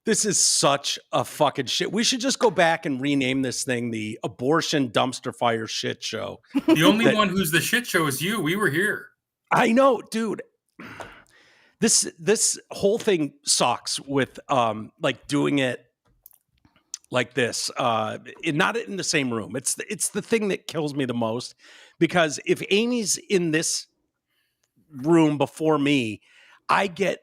This is such a fucking shit. We should just go back and rename this thing the abortion dumpster fire shit show. The only one who's the shit show is you. We were here. I know, dude. This whole thing sucks with like doing it like this, not in the same room. It's the thing that kills me the most, because if Amy's in this room before me, I get,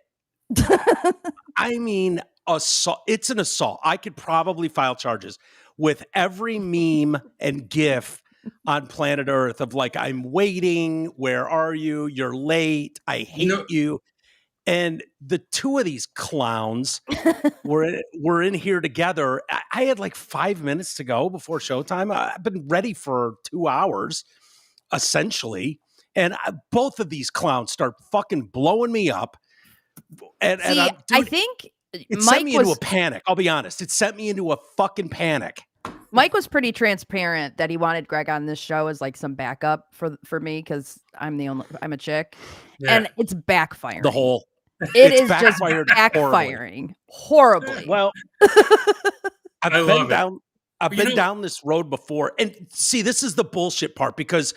I mean, assault. It's an assault. I could probably file charges with every meme and GIF on planet Earth of like, I'm waiting. Where are you? You're late. I hate you. And the two of these clowns were in here together. I had like 5 minutes to go before showtime. I've been ready for 2 hours, essentially. And both of these clowns start fucking blowing me up. And I think it sent me into a panic. I'll be honest. It sent me into a fucking panic. Mike was pretty transparent that he wanted Greg on this show as like some backup for me, because I'm a chick, and it's backfiring. It is just backfiring horribly. Well, I've been down this road before, and see, this is the bullshit part, because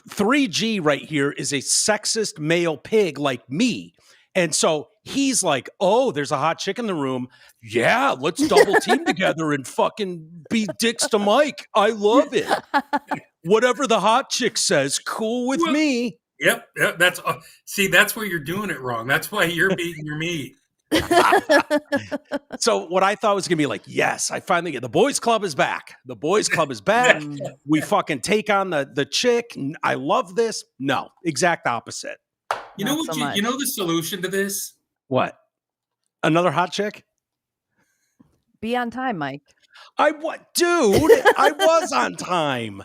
3G right here is a sexist male pig like me. And so he's like, oh, there's a hot chick in the room. Yeah, let's double team together and fucking be dicks to Mike. I love it. Whatever the hot chick says, cool with me. Yep. That's where you're doing it wrong. That's why you're beating your meat. So what I thought was going to be like, yes, I finally get the boys club is back. The boys club is back. We fucking take on the chick. I love this. No, exact opposite. You know what? You know the solution to this? What? Another hot chick? Be on time, Mike. Dude, I was on time.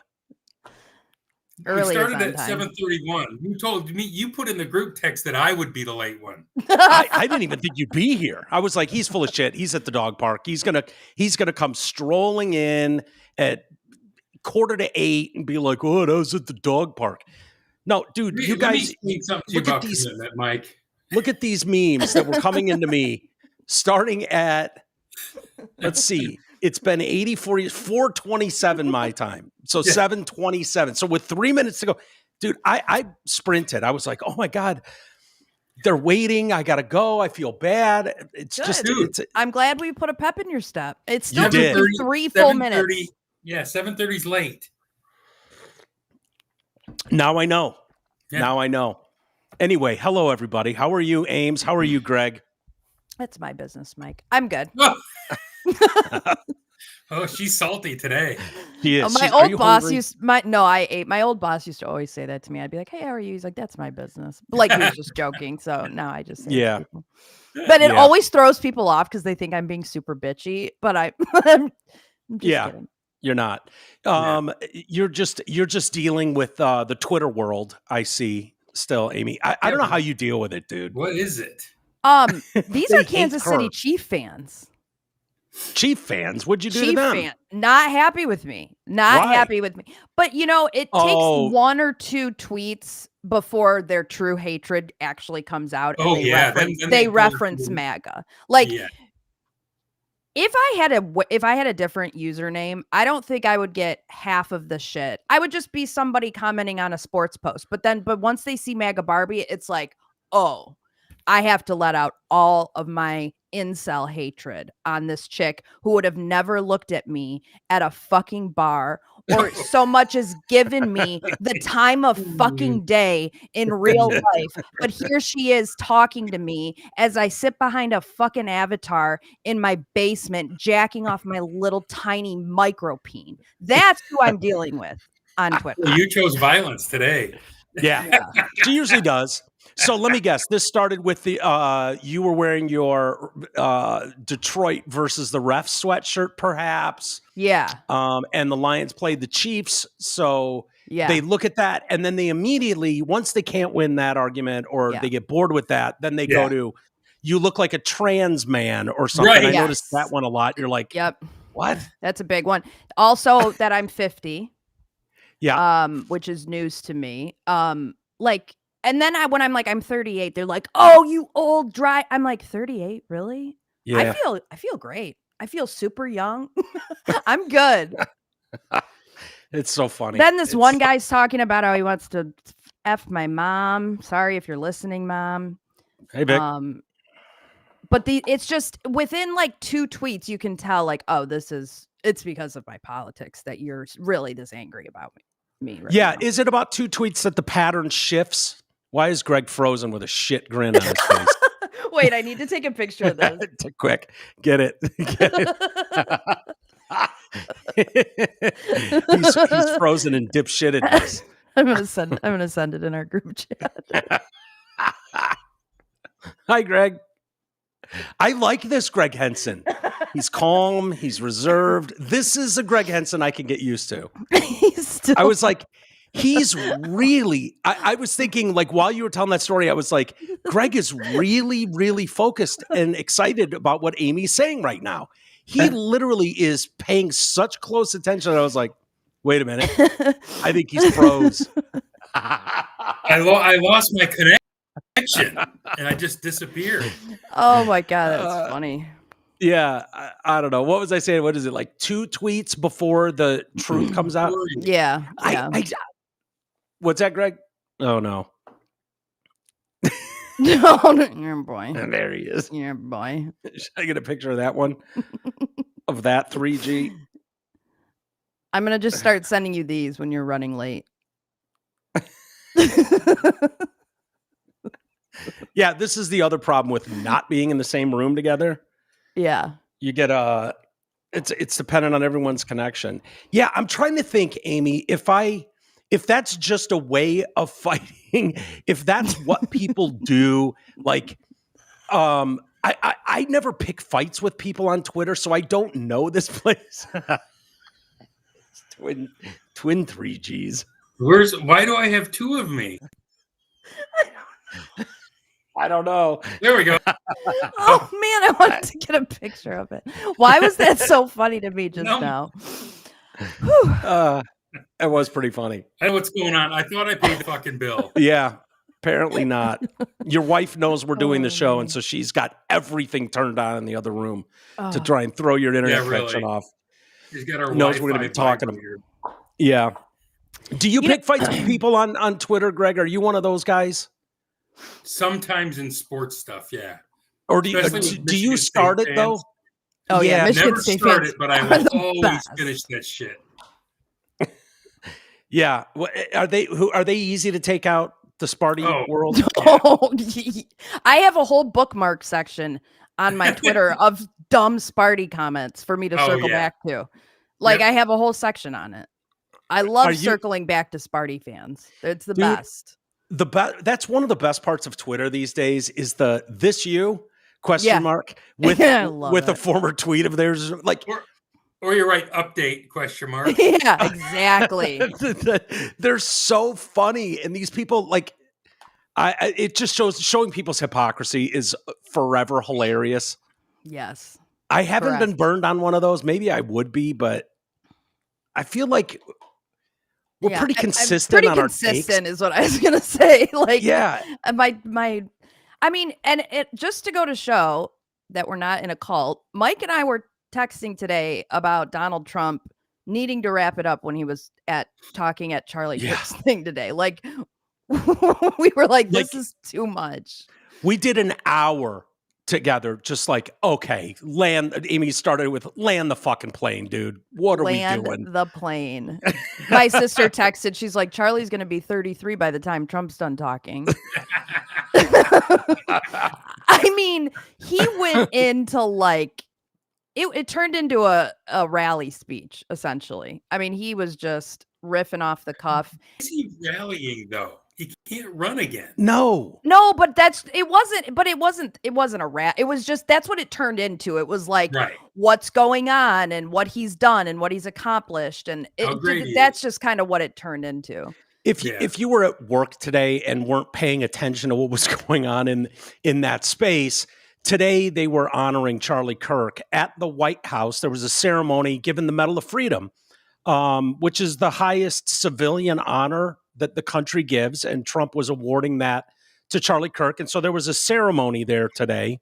We started at 7:31. You told me, you put in the group text that I would be the late one. I didn't even think you'd be here. I was like, he's full of shit. He's at the dog park. He's gonna come strolling in at 7:45 and be like, oh, I was at the dog park. No, dude, you guys look at these, Mike. Look at these memes that were coming into me starting at, let's see, it's been 4:27 my time. So 7:27. So with 3 minutes to go, dude, I sprinted. I was like, oh my God, they're waiting. I got to go. I feel bad. It's good. Just, I'm glad we put a pep in your step. It's still 3 full minutes. Yeah, 7:30's late. Now I know. Yeah. Now I know. Anyway, hello, everybody. How are you, Ames? How are you, Greg? That's my business, Mike. I'm good. Oh, she's salty today. She is. My old boss my old boss used to always say that to me. I'd be like, hey, how are you? He's like, that's my business. Like, he was just joking. So now I just say it to people. But it always throws people off because they think I'm being super bitchy. But I'm just kidding. You're not. You're just dealing with the Twitter world. I see still, Amy. I don't know how you deal with it, dude. What is it? These are Kansas City Chief fans. Chief fans? What'd you do to them? Not happy with me. Happy with me. But it takes one or two tweets before their true hatred actually comes out. And they reference MAGA. Like. Yeah. If I had a different username, I don't think I would get half of the shit. I would just be somebody commenting on a sports post. But once they see MAGA Barbie, it's like, oh, I have to let out all of my incel hatred on this chick who would have never looked at me at a fucking bar or so much as given me the time of fucking day in real life. But here she is talking to me as I sit behind a fucking avatar in my basement, jacking off my little tiny micro peen. That's who I'm dealing with on Twitter. Well, you chose violence today. Yeah. She usually does. So let me guess. This started with the you were wearing your Detroit versus the Refs sweatshirt, perhaps. Yeah. And the Lions played the Chiefs, so they look at that, and then they immediately, once they can't win that argument or they get bored with that, then they go to, you look like a trans man or something. Right. I noticed that one a lot. You're like, yep, what? That's a big one. Also, that I'm 50. Yeah. Which is news to me. And then when I'm like, I'm 38, they're like, oh, you old dry. I'm like, 38, really? Yeah. I feel great. I feel super young. I'm good. It's so funny. Then one guy's talking about how he wants to F my mom. Sorry if you're listening, Mom. Hey, Vic. But it's just within like 2 tweets, you can tell like, oh, it's because of my politics that you're really this angry about me right now. Is it about 2 tweets that the pattern shifts? Why is Greg frozen with a shit grin on his face? Wait, I need to take a picture of this. Quick, get it. He's frozen in dipshittedness. I'm gonna send it in our group chat. Hi, Greg. I like this Greg Henson. He's calm. He's reserved. This is a Greg Henson I can get used to. I was like, he's really, I was thinking like while you were telling that story, I was like, Greg is really, really focused and excited about what Amy's saying right now. He literally is paying such close attention. I was like, wait a minute. I think he's froze. I lost my connection and I just disappeared. Oh my God, that's funny. Yeah, I don't know. What was I saying? What is it, like 2 tweets before the truth comes out? Yeah. What's that, Greg? Oh, no. No, your boy. And there he is. Your boy. Should I get a picture of that one? Of that 3G? I'm going to just start sending you these when you're running late. Yeah, this is the other problem with not being in the same room together. Yeah. You get it's dependent on everyone's connection. Yeah, I'm trying to think, Amy, if that's just a way of fighting, if that's what people do, like I never pick fights with people on Twitter, so I don't know this place. Twin 3Gs. Why do I have 2 of me? I don't know. There we go. Oh man, I wanted to get a picture of it. Why was that so funny to me just now? It was pretty funny. I know what's going on. I thought I paid the fucking bill. Yeah, apparently not. Your wife knows we're doing the show, and so she's got everything turned on in the other room to try and throw your internet connection off. She's got her knows we're going to be talking about. Yeah. Do you pick fights with people on Twitter, Greg? Are you one of those guys? Sometimes in sports stuff, yeah. Or do you start it though? Oh yeah, never start it, but I will always finish that shit. Yeah, are they easy to take out? The Sparty world. Oh, I have a whole bookmark section on my Twitter of dumb Sparty comments for me to circle back to. Like I have a whole section on it. I love circling back to Sparty fans. It's the best. That's one of the best parts of Twitter these days is this you question mark with a former tweet of theirs, like or you're right, update question mark. Yeah, exactly. They're so funny, and these people like it just showing people's hypocrisy is forever hilarious. Yes. I haven't been burned on one of those. Maybe I would be, but I feel like we're pretty consistent on our takes. Pretty consistent is what I was gonna say. Like, yeah, I mean, and it just to go to show that we're not in a cult. Mike and I were texting today about Donald Trump needing to wrap it up when he was talking at Charlie Kirk's thing today. Like, we were like, this is too much. We did an hour together, just like, okay, land. Amy started with land the fucking plane, dude. What are we doing? Land the plane. My sister texted, she's like, Charlie's going to be 33 by the time Trump's done talking. I mean, he went into like, it turned into a rally speech, essentially. I mean, he was just riffing off the cuff. Is he rallying though? He can't run again. No, but it wasn't a rat. It was just, that's what it turned into. It was like, what's going on and what he's done and what he's accomplished. And that's just kind of what it turned into. If you were at work today and weren't paying attention to what was going on in that space, today they were honoring Charlie Kirk at the White House. There was a ceremony given the Medal of Freedom, which is the highest civilian honor that the country gives, and Trump was awarding that to Charlie Kirk. And so there was a ceremony there today.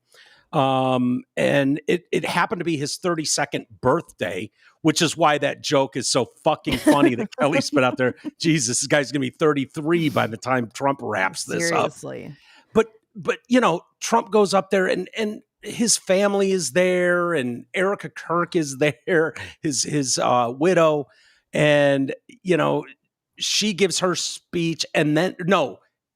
And it happened to be his 32nd birthday, which is why that joke is so fucking funny that Kelly's put out there. Jesus, this guy's going to be 33 by the time Trump wraps this Seriously. up. But Trump goes up there and his family is there, and Erica Kirk is there, his widow, and she gives her speech, and then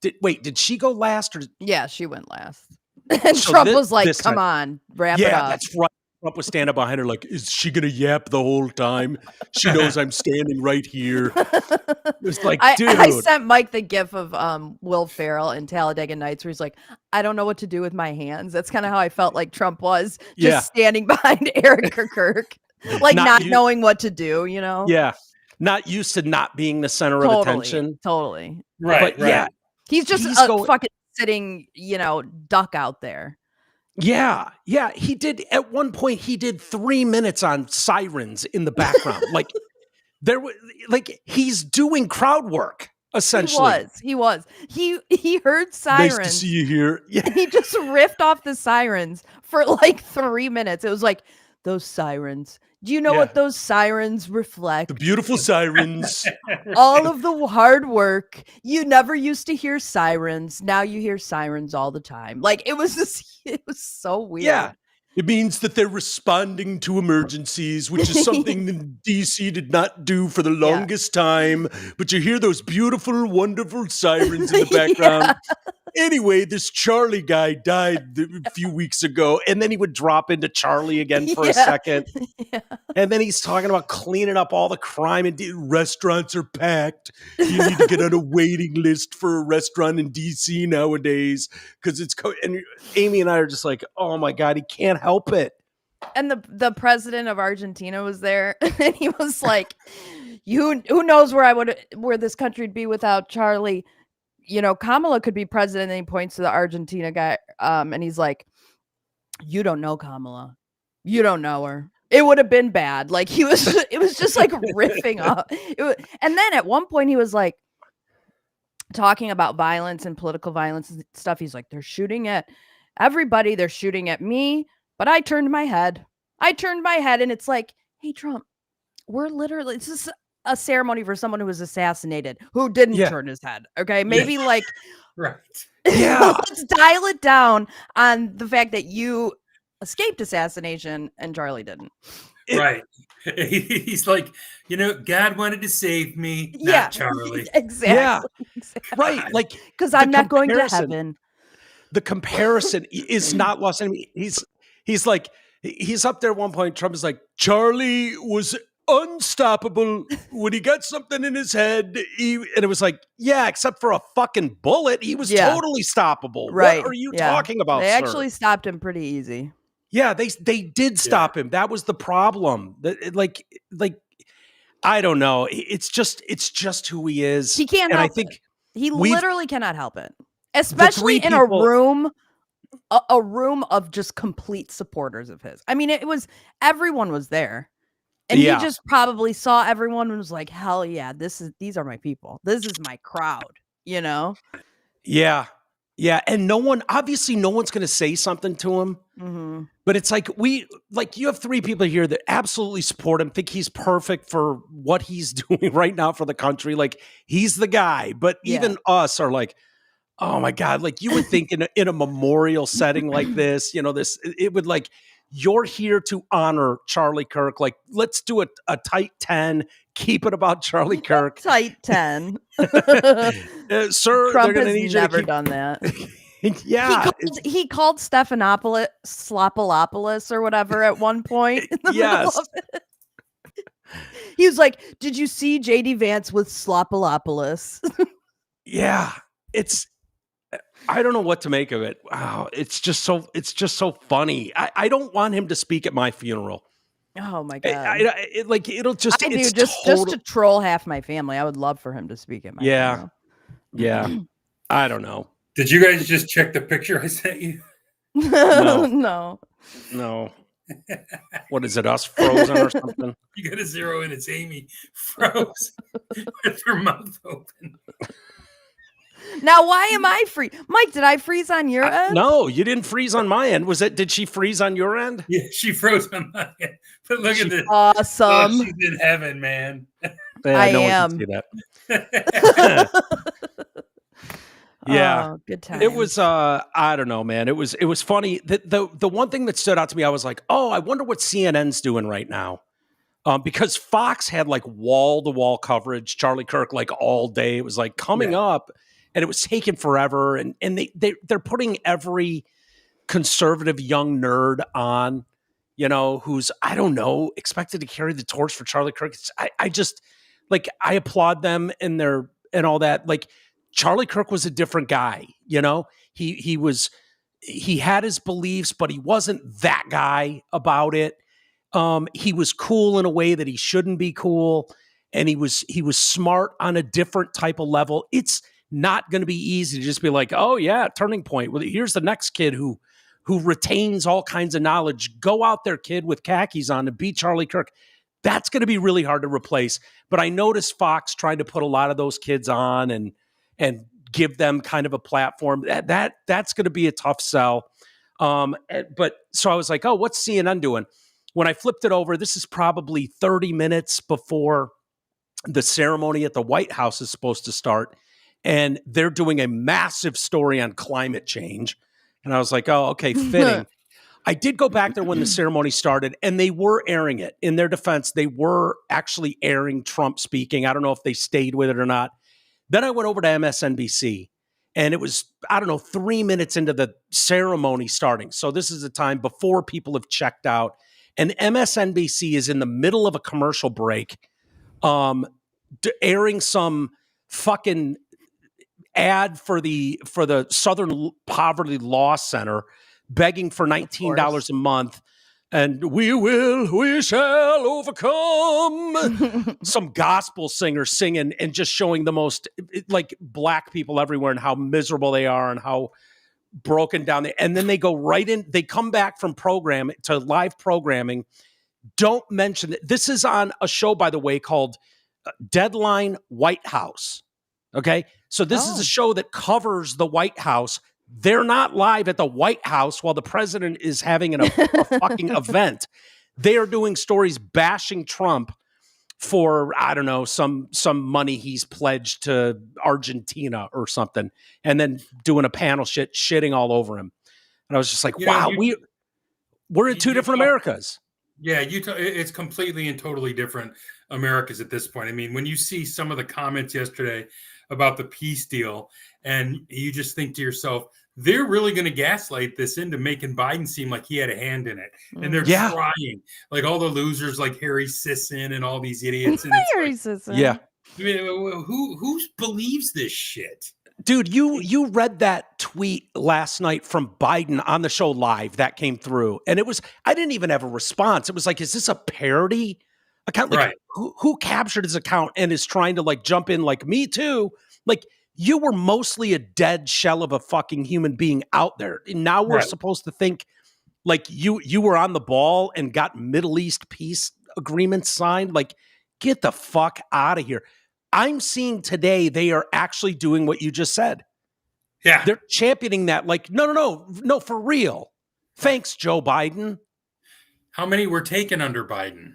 did she go last or? Yeah, she went last. And so Trump was like, "Come on, wrap it up." Yeah, that's right. Trump was standing behind her like, is she going to yap the whole time? She knows I'm standing right here. It was like, dude. I sent Mike the gif of Will Ferrell in Talladega Nights where he's like, I don't know what to do with my hands. That's kind of how I felt like Trump was, just standing behind Erica Kirk, like not knowing what to do, Yeah. Not used to not being the center of attention. Totally. Right. Yeah. He's just a fucking sitting, duck out there. Yeah. He did at one point. He did 3 minutes on sirens in the background. He's doing crowd work essentially. He was. He heard sirens. Nice to see you here. Yeah. He just riffed off the sirens for like 3 minutes. It was like, those sirens. Do you know what those sirens reflect? The beautiful sirens. All of the hard work. You never used to hear sirens. Now you hear sirens all the time. Like it was so weird. Yeah. It means that they're responding to emergencies, which is something that DC did not do for the longest time. But you hear those beautiful, wonderful sirens in the background. Anyway, this Charlie guy died a few weeks ago, and then he would drop into Charlie again for a second. Yeah. And then he's talking about cleaning up all the crime, and restaurants are packed. You need to get on a waiting list for a restaurant in DC nowadays because and Amy and I are just like, oh my God, he can't help it. And the president of Argentina was there, and he was like, who knows where this country would be without Charlie. Kamala could be president, and he points to the Argentina guy, and he's like, you don't know Kamala. You don't know her. It would have been bad. Like it was just like riffing up. And then at one point he was like talking about violence and political violence and stuff. He's like, they're shooting at everybody. They're shooting at me. But I turned my head. And it's like, hey, Trump, this is a ceremony for someone who was assassinated, who didn't turn his head. Okay. Maybe right. Yeah. Let's dial it down on the fact that you escaped assassination and Charlie didn't. Right. He's like, God wanted to save me, not Charlie. Exactly. Yeah. Exactly. Right. Like, because I'm not going to heaven. The comparison is not lost. I mean, he's like, he's up there at one point. Trump is like, Charlie was unstoppable when he got something in his head. And it was like, yeah, except for a fucking bullet, he was totally stoppable. Right. What are you talking about? They actually stopped him pretty easy. Yeah, they did stop him. That was the problem. Like I don't know. It's just who he is. He can't help it. He literally cannot help it. Especially in a room of just complete supporters of his. I mean, everyone was there. And he just probably saw everyone and was like, hell yeah, these are my people. This is my crowd, Yeah. Yeah. And no one's going to say something to him. Mm-hmm. But it's like, you have 3 people here that absolutely support him, think he's perfect for what he's doing right now for the country. Like, he's the guy. But even us are like, oh my God, like you would think in a memorial setting like this, it would like, you're here to honor Charlie Kirk. Like, let's do a tight 10. Keep it about Charlie Kirk. Tight 10. Sir, Trump has never done that. Yeah. He called Stephanopoulos Slopolopoulos or whatever at one point. In the middle of it. He was like, did you see JD Vance with Slopolopoulos? Yeah. I don't know what to make of it. Wow, it's just so funny. I don't want him to speak at my funeral. Oh my God! It'll just. I do just to troll half my family. I would love for him to speak at my funeral. Yeah. I don't know. Did you guys just check the picture I sent you? No. What is it, us frozen or something? You got to zero in. It's Amy froze with her mouth open. Now, why am I free? Mike, did I freeze on your end? No, you didn't freeze on my end. Did she freeze on your end? Yeah, she froze on my end. But look at this. Awesome. Oh, she's in heaven, man. Yeah, I no am. one can see that. Yeah. Oh, good time. It was I don't know, man. It was funny. The one thing that stood out to me, I was like, oh, I wonder what CNN's doing right now. Because Fox had like wall-to-wall coverage, Charlie Kirk like all day. It was like coming up, and it was taking forever. And they're putting every conservative young nerd on, who's, I don't know, expected to carry the torch for Charlie Kirk. I just like, I applaud them and all that. Like, Charlie Kirk was a different guy, he had his beliefs, but he wasn't that guy about it. He was cool in a way that he shouldn't be cool. And he was smart on a different type of level. It's not going to be easy to just be like, oh yeah, turning point. Well, here's the next kid who retains all kinds of knowledge. Go out there, kid, with khakis on and beat Charlie Kirk. That's going to be really hard to replace. But I noticed Fox trying to put a lot of those kids on and give them kind of a platform. That's going to be a tough sell. But so I was like, oh, what's CNN doing? When I flipped it over, this is probably 30 minutes before the ceremony at the White House is supposed to start. And they're doing a massive story on climate change. And I was like, oh, okay, fitting. I did go back there when the ceremony started, and they were airing it. In their defense, they were actually airing Trump speaking. I don't know if they stayed with it or not. Then I went over to MSNBC, and it was, 3 minutes into the ceremony starting. So this is the time before people have checked out. And MSNBC is in the middle of a commercial break, airing some fucking ad for the Southern Poverty Law Center, begging for $19 a month. And we shall overcome. Some gospel singer singing and just showing the most like black people everywhere and how miserable they are and how broken down and then they go right in. They come back from program to live programming. Don't mention that this is on a show, by the way, called Deadline White House. Okay, so this is a show that covers the White House. They're not live at the White House while the president is having a fucking event. They are doing stories bashing Trump for, some money he's pledged to Argentina or something, and then doing a panel shitting all over him. And I was just like, wow, we're in two different Americas. Yeah, it's completely and totally different Americas at this point. I mean, when you see some of the comments yesterday about the peace deal, and you just think to yourself, they're really going to gaslight this into making Biden seem like he had a hand in it. And they're trying, like all the losers like Harry Sisson and all these idiots. And Harry Sisson. Yeah. I mean, who believes this shit? Dude, you read that tweet last night from Biden on the show live that came through. And I didn't even have a response. It was like, is this a parody account? Like, right. Who captured his account and is trying to like jump in like me too? Like, you were mostly a dead shell of a fucking human being out there. And now we're supposed to think like you were on the ball and got Middle East peace agreements signed. Like, get the fuck out of here. I'm seeing today they are actually doing what you just said. Yeah. They're championing that. Like, no, for real. Thanks, Joe Biden. How many were taken under Biden?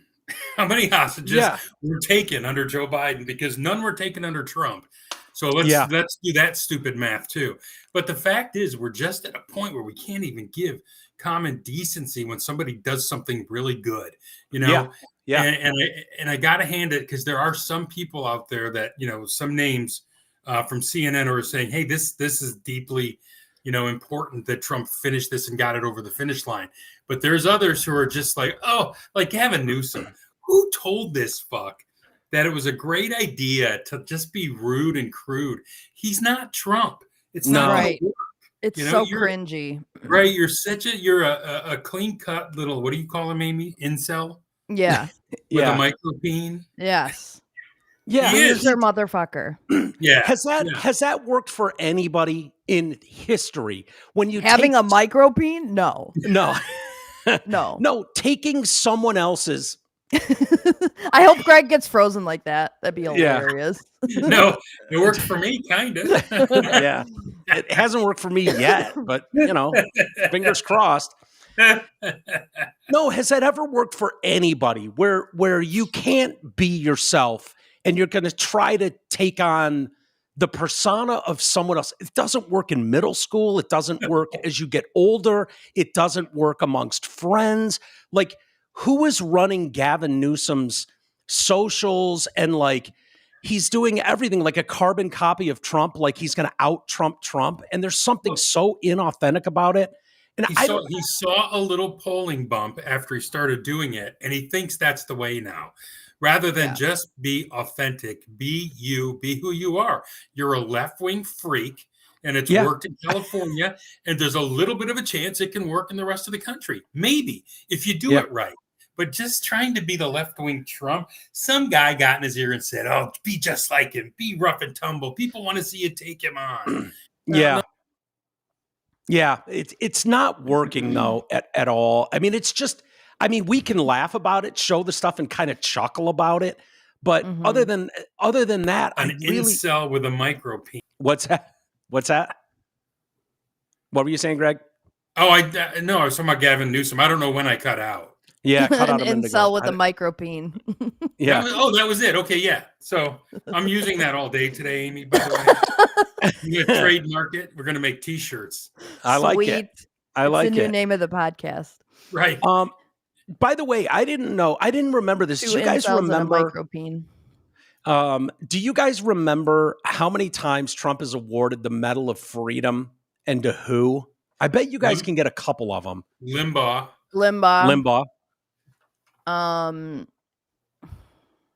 How many hostages were taken under Joe Biden? Because none were taken under Trump. So let's do that stupid math too. But the fact is, we're just at a point where we can't even give common decency when somebody does something really good, Yeah. And I got to hand it, because there are some people out there that, some names from CNN are saying, hey, this is deeply, important that Trump finished this and got it over the finish line. But there's others who are just like, oh, like Gavin Newsom, who told this fuck that it was a great idea to just be rude and crude. He's not Trump. It's not right. It's so cringy. Right. You're a clean cut little, what do you call him, Amy? Incel? Yeah. With a micropene? Yes. Yeah. Loser motherfucker. Yeah. Has that worked for anybody in history? When you having a micropene? No. No, taking someone else's. I hope Greg gets frozen like that. That'd be hilarious. No, it worked for me, kind of. Yeah, it hasn't worked for me yet, but fingers crossed. No, has that ever worked for anybody where you can't be yourself and you're going to try to take on the persona of someone else? It doesn't work in middle school. It doesn't work as you get older. It doesn't work amongst friends. Like, who is running Gavin Newsom's socials and he's doing everything like a carbon copy of Trump, like he's going to out Trump. And there's something so inauthentic about it. And he saw a little polling bump after he started doing it, and he thinks that's the way now. Rather than just be authentic, be you, be who you are. You're a left-wing freak, and it's worked in California, and there's a little bit of a chance it can work in the rest of the country. Maybe, if you do it right. But just trying to be the left-wing Trump, some guy got in his ear and said, oh, be just like him, be rough and tumble. People want to see you take him on. Yeah, it's not working though at all. I mean, it's just, we can laugh about it, show the stuff, and kind of chuckle about it. But other than that, incel with a micro penis. What's that? What were you saying, Greg? Oh, I was talking about Gavin Newsom. I don't know when I cut out. Yeah, cut out an incel with a micropene. Yeah. That was it. Okay, yeah. So I'm using that all day today, Amy, by the way. We're going to trademark it. We're going to make T-shirts. I like it. I like the new name of the podcast. Right. By the way, I didn't remember this. Do you guys remember? Do you guys remember how many times Trump has awarded the Medal of Freedom and to who? I bet you guys can get a couple of them. Limbaugh.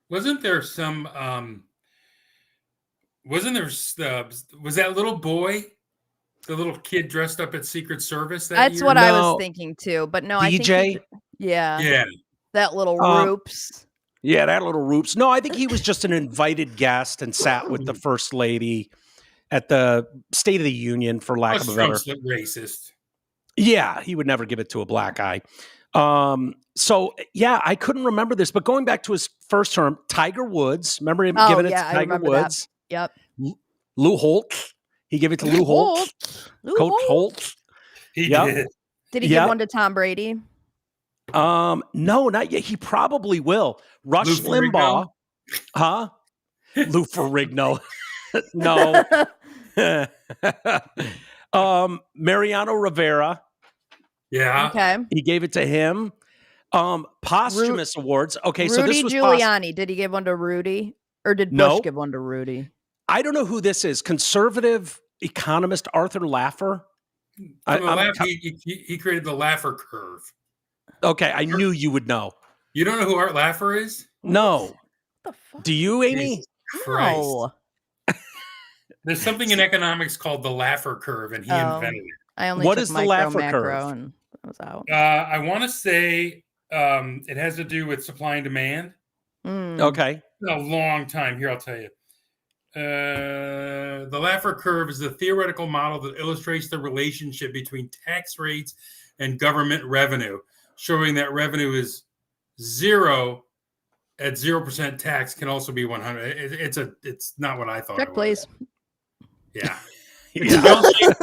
Wasn't there some? Was that little boy, the little kid dressed up at Secret Service? That's year? what I was thinking too. But no, DJ? I think that little Roops. Yeah, that little Roops. No, I think he was just an invited guest and sat with the first lady at the State of the Union, for lack of a better. Racist. Yeah, he would never give it to a black guy. So yeah, I couldn't remember this, but going back to his first term, Tiger Woods, remember him giving it to Tiger Woods? That. Yep. Lou Holtz. He gave it to Lou Holtz. Coach Holtz. He did. Did he give one to Tom Brady? No, not yet. He probably will. Rush Limbaugh. Huh? Lou Ferrigno. No. Mariano Rivera. Yeah. Okay. He gave it to him. Posthumous awards. Okay, Rudy so this was Giuliani. Did he give one to Rudy? Or did Bush give one to Rudy? I don't know who this is. Conservative economist Arthur Laffer. He created the Laffer curve. Okay, I knew you would know. You don't know who Art Laffer is? No. What the fuck? Do you, Amy? No. There's something in economics called the Laffer curve, and he invented it. I only what took is the Laffer curve? And that was out. I want to say it has to do with supply and demand. Okay. A long time. Here, I'll tell you. The Laffer curve is the theoretical model that illustrates the relationship between tax rates and government revenue, showing that revenue is 0 at 0% tax can also be 100. It's not what I thought. Check, please. Yeah. The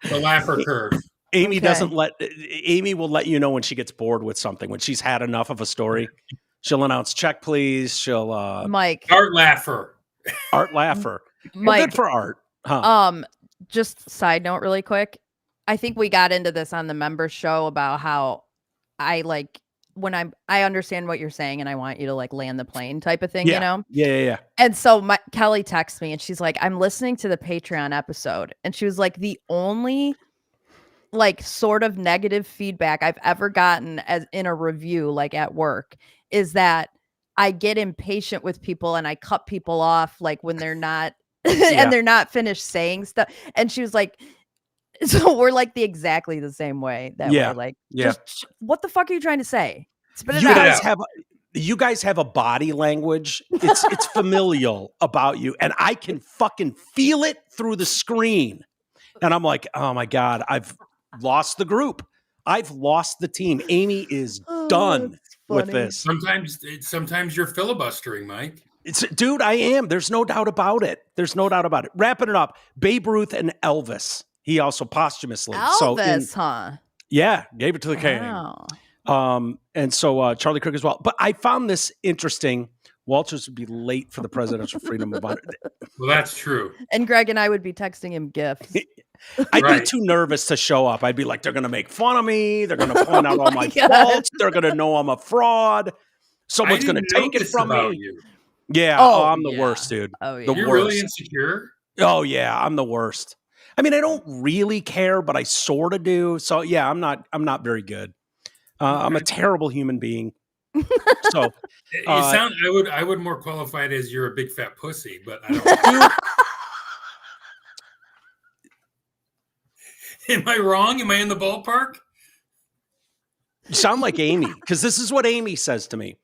Laffer curve. Amy Amy will let you know when she gets bored with something. When she's had enough of a story, she'll announce, check, please. She'll Mike. Art Laffer. Mike. Good for Art. Huh? Just side note really quick. I think we got into this on the member show about how I understand what you're saying and I want you to land the plane type of thing, you know? Yeah. And so Kelly texts me and she's like, I'm listening to the Patreon episode. And she was like, the only sort of negative feedback I've ever gotten as in a review, at work, is that I get impatient with people and I cut people off when they're not and they're not finished saying stuff. And she was like, so we're exactly the same way that way. Just, what the fuck are you trying to say? Spit it out. You guys have a body language. It's familial about you. And I can fucking feel it through the screen. And I'm like, oh my God, I've lost the group. I've lost the team. Amy is done with this. Sometimes you're filibustering, Mike. Dude, I am. There's no doubt about it. Wrapping it up, Babe Ruth and Elvis. He also posthumously. Huh? Yeah, gave it to the king. And so Charlie Kirk as well. But I found this interesting. Walters would be late for the Presidential Freedom of Honor. Well, that's true. And Greg and I would be texting him gifts. I'd be too nervous to show up. I'd be like, they're going to make fun of me. They're going to point out all my faults. They're going to know I'm a fraud. Someone's going to take it from me. You. Yeah. I'm the worst, dude. Oh, yeah. You're really insecure? Oh, yeah. I'm the worst. I mean, I don't really care, but I sort of do. So, yeah, I'm not very good. I'm a terrible human being. So I would more qualify it as you're a big fat pussy, but I don't. Am I wrong? Am I in the ballpark? You sound like Amy, because this is what Amy says to me.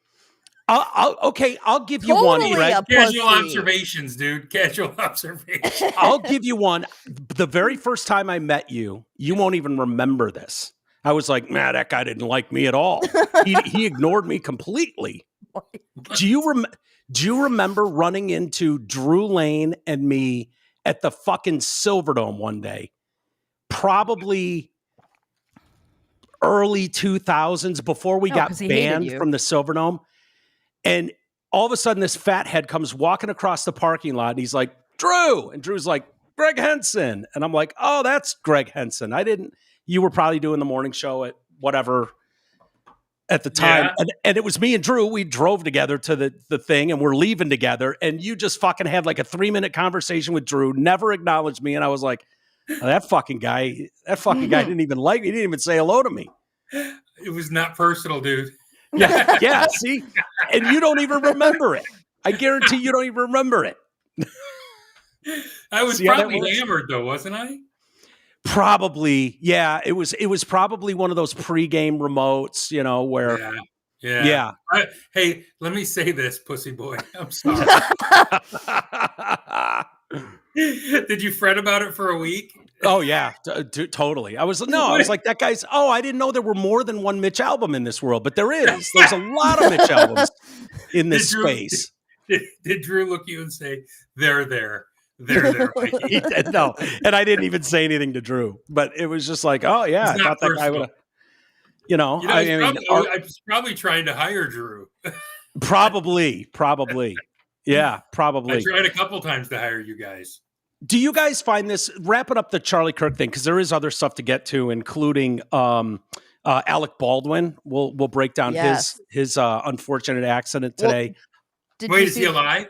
I'll give you one. Casual observations, dude. Casual observations. I'll give you one. The very first time I met you, you won't even remember this. I was like, man, that guy didn't like me at all. He ignored me completely. Do you remember running into Drew Lane and me at the fucking Silverdome one day? Probably early 2000s, before we got banned from the Silverdome. And all of a sudden, this fat head comes walking across the parking lot, and he's like, Drew. And Drew's like, Greg Henson. And I'm like, oh, that's Greg Henson. You were probably doing the morning show at whatever at the time. Yeah. And it was me and Drew. We drove together to the thing, and we're leaving together. And you just fucking had like a 3-minute conversation with Drew, never acknowledged me. And I was like, oh, that fucking guy didn't even like me. He didn't even say hello to me. It was not personal, dude. Yeah, see? And you don't even remember it. I guarantee you don't even remember it. I was probably hammered, though, wasn't I? Probably. Yeah, it was probably one of those pregame remotes, where... Yeah. Hey, let me say this, pussy boy. I'm sorry. Did you fret about it for a week? Oh, yeah, totally. I was like, that guy's, I didn't know there were more than one Mitch album in this world, but there is. There's a lot of Mitch albums in this space. Did Drew look at you and say, they're there? He did, no, and I didn't even say anything to Drew, but it was just like, oh, yeah, I thought that guy would have, I was probably trying to hire Drew. Probably. Yeah, probably. I tried a couple times to hire you guys. Do you guys find this, wrapping up the Charlie Kirk thing, because there is other stuff to get to, including Alec Baldwin. We'll break down his unfortunate accident today. Wait, is he alive?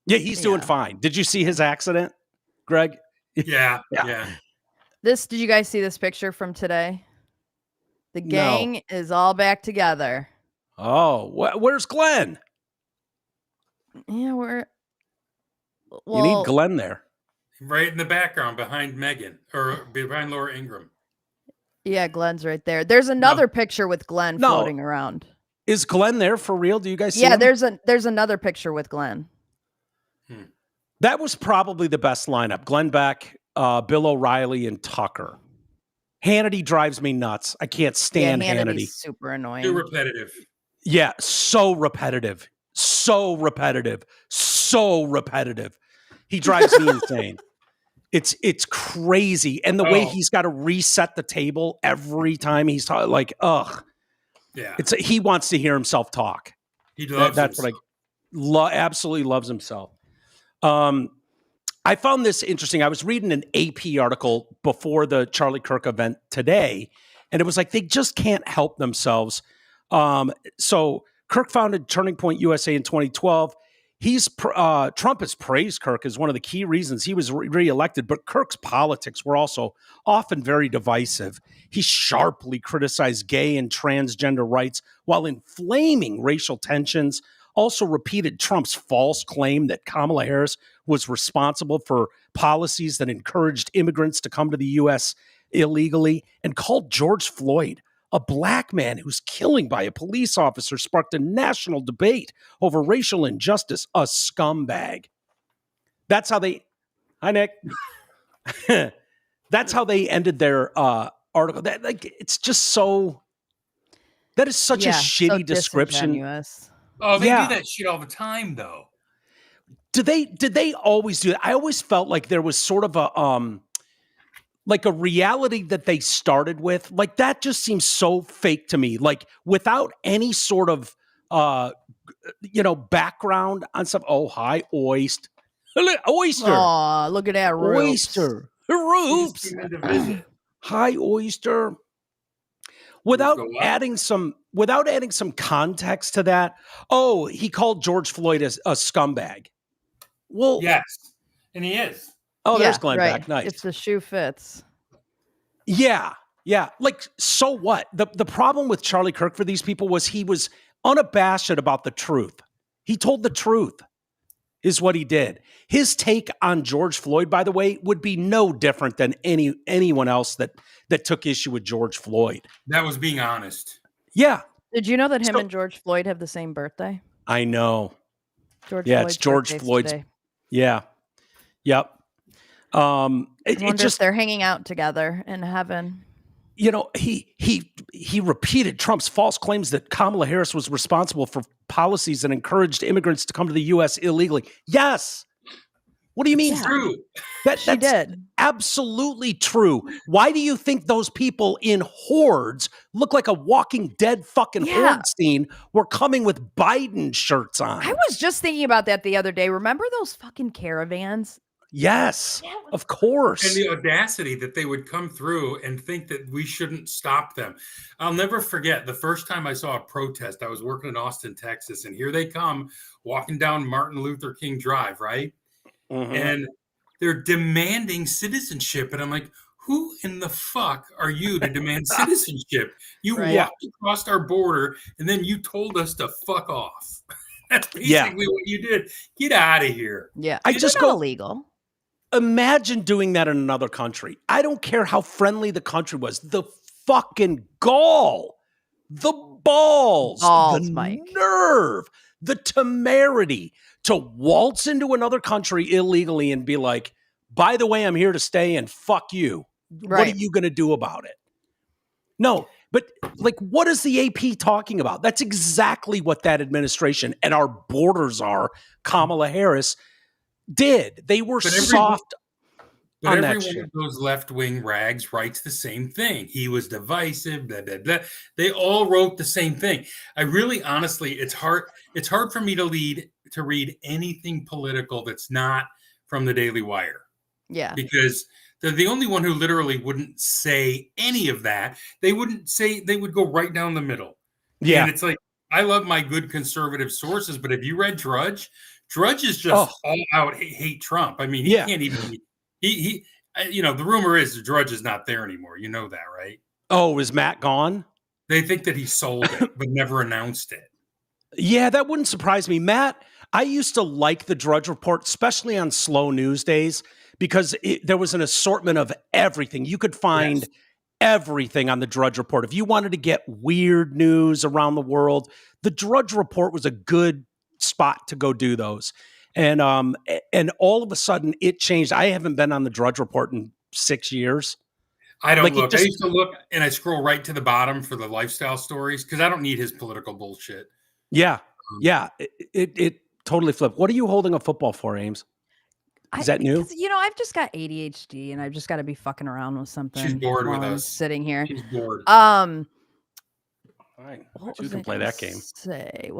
Yeah, he's doing fine. Did you see his accident, Greg? Yeah. Did you guys see this picture from today? The gang is all back together. Oh, where's Glenn? Yeah, you need Glenn there. Right in the background behind Megan, or behind Laura Ingraham. Yeah, Glenn's right there. There's another picture with Glenn floating around. Is Glenn there for real? Do you guys see him? There's another picture with Glenn. That was probably the best lineup. Glenn Beck, Bill O'Reilly, and Tucker. Hannity drives me nuts. I can't stand Hannity. Super annoying. Too repetitive. Yeah, so repetitive. He drives me insane. It's crazy. And the way he's got to reset the table every time he's talking, like, ugh. Yeah. He wants to hear himself talk. He loves That's himself. what absolutely loves himself. I found this interesting. I was reading an AP article before the Charlie Kirk event today, and it was like they just can't help themselves. So Kirk founded Turning Point USA in 2012. Trump has praised Kirk as one of the key reasons he was reelected, but Kirk's politics were also often very divisive. He sharply criticized gay and transgender rights while inflaming racial tensions, also repeated Trump's false claim that Kamala Harris was responsible for policies that encouraged immigrants to come to the U.S. illegally, and called George Floyd, a black man whose killing by a police officer sparked a national debate over racial injustice, a scumbag. That's how they... Hi, Nick. That's how they ended their article. That it's just so. That is such a shitty description. Oh, they do that shit all the time, though. Did they always do that? I always felt like there was sort of a like a reality that they started with. Like that just seems so fake to me. Like without any sort of background on stuff. Oh, hi, oyster. Oh, look at that oyster. Roops. Hi, oyster. Without adding some context to that, he called George Floyd a scumbag. Well, yes, and he is. Oh, there's Glenn back. Nice. If the shoe fits. Yeah. Like, so what? The problem with Charlie Kirk for these people was he was unabashed about the truth. He told the truth, is what he did. His take on George Floyd, by the way, would be no different than anyone else that took issue with George Floyd. That was being honest. Yeah. Did you know that him and George Floyd have the same birthday? I know. It's George Floyd's. Today. Yeah. Yep. I wonder if they're hanging out together in heaven. He repeated Trump's false claims that Kamala Harris was responsible for policies that encouraged immigrants to come to the U.S. illegally. Yes. What do you mean? True. That's did. Absolutely true. Why do you think those people in hordes look like a Walking Dead fucking horde scene were coming with Biden shirts on? I was just thinking about that the other day. Remember those fucking caravans? Yes, of course. And the audacity that they would come through and think that we shouldn't stop them. I'll never forget the first time I saw a protest. I was working in Austin, Texas, and here they come walking down Martin Luther King Drive, right? Mm-hmm. And they're demanding citizenship. And I'm like, who in the fuck are you to demand citizenship? You walked across our border and then you told us to fuck off. That's basically what you did. Get out of here. Yeah. It's not illegal. Imagine doing that in another country. I don't care how friendly the country was. The fucking gall, the balls, the Mike. nerve, the temerity to waltz into another country illegally and be like, by the way, I'm here to stay and fuck you. Right. What are you going to do about it? No, but like, what is the AP talking about? That's exactly what that administration and our borders are. Kamala Harris did. They were soft on that shit. But every one of those left-wing rags writes the same thing. He was divisive, blah, blah, blah. They all wrote the same thing. I really, honestly, it's hard for me to read anything political that's not from the Daily Wire. Yeah. Because they're the only one who literally wouldn't say any of that. They wouldn't say, they would go right down the middle. Yeah. And it's like, I love my good conservative sources, but have you read Drudge? Drudge is just all out hate Trump. I mean, he can't even, the rumor is Drudge is not there anymore. You know that, right? Oh, is Matt gone? They think that he sold it, but never announced it. Yeah, that wouldn't surprise me. Matt, I used to like the Drudge Report, especially on slow news days, because there was an assortment of everything. You could find everything on the Drudge Report. If you wanted to get weird news around the world, the Drudge Report was a good spot to go do those. And all of a sudden it changed. I haven't been on the Drudge Report in 6 years. I don't look. I used to look and I scroll right to the bottom for the lifestyle stories because I don't need his political bullshit. Yeah. Yeah. It totally flipped. What are you holding a football for, Ames? Is that new? I've just got ADHD and I've just got to be fucking around with something. She's bored with us. Sitting here. She's bored. Fine. You can play that game.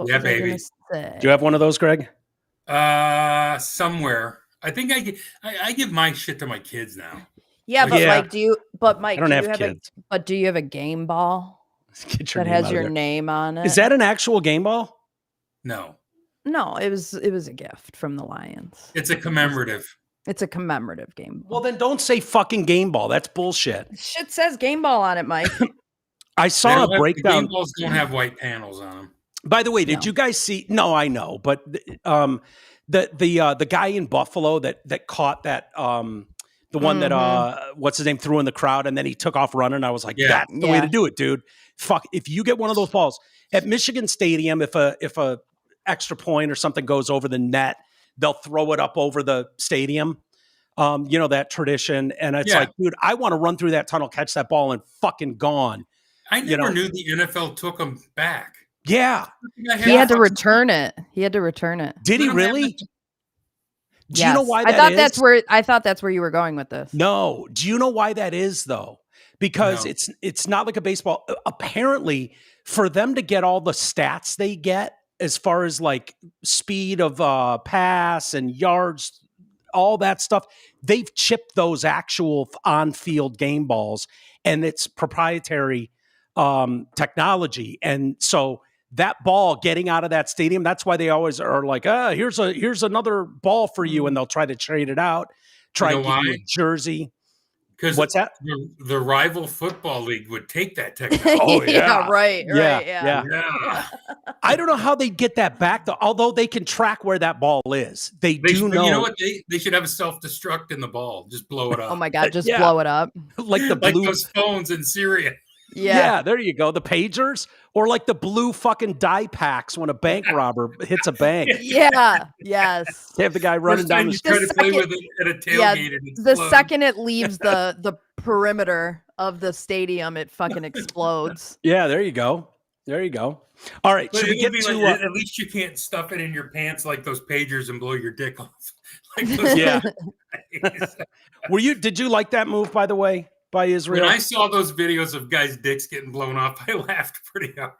Yeah, baby. Do you have one of those, Greg? Somewhere. I think I give my shit to my kids now. Yeah, but Mike, I don't have kids. Do you have a game ball that has your name on it? Is that an actual game ball? No. No, it was a gift from the Lions. It's a commemorative. It's a commemorative game ball. Well, then don't say fucking game ball. That's bullshit. Shit says game ball on it, Mike. I saw a breakdown. The game balls don't have white panels on them. By the way, did you guys see? No, I know, but the guy in Buffalo that caught that the one that what's his name threw in the crowd and then he took off running. I was like, that's the way to do it, dude. Fuck, if you get one of those balls at Michigan Stadium, if a extra point or something goes over the net, they'll throw it up over the stadium. that tradition. And it's like, dude, I want to run through that tunnel, catch that ball, and fucking gone. I never knew the NFL took them back. Yeah. He had to return it. Did he really? Do you know why I thought that's where you were going with this. No. Do you know why that is, though? Because it's not like a baseball. Apparently, for them to get all the stats they get as far as like speed of pass and yards, all that stuff, they've chipped those actual on-field game balls, and it's proprietary technology. And so that ball getting out of that stadium, that's why they always are like, here's another ball for you, and they'll try to trade it out, try to give you a jersey. Because what's that? The rival football league would take that technology. Oh yeah, right. I don't know how they get that back, though. Although they can track where that ball is, they do know. You know what? They should have a self-destruct in the ball. Just blow it up. Oh my god, just blow it up, like those phones in Syria. Yeah, there you go. The pagers, or like the blue fucking die packs when a bank robber hits a bank. Yeah, yes. They have the guy running down the street. Try to play with it at a tailgate. The second it leaves the perimeter of the stadium, it fucking explodes. Yeah, there you go. All right, should we get to? Like, at least you can't stuff it in your pants like those pagers and blow your dick off. Did you like that move, by the way? By Israel. When I saw those videos of guys' dicks getting blown off, I laughed pretty hard.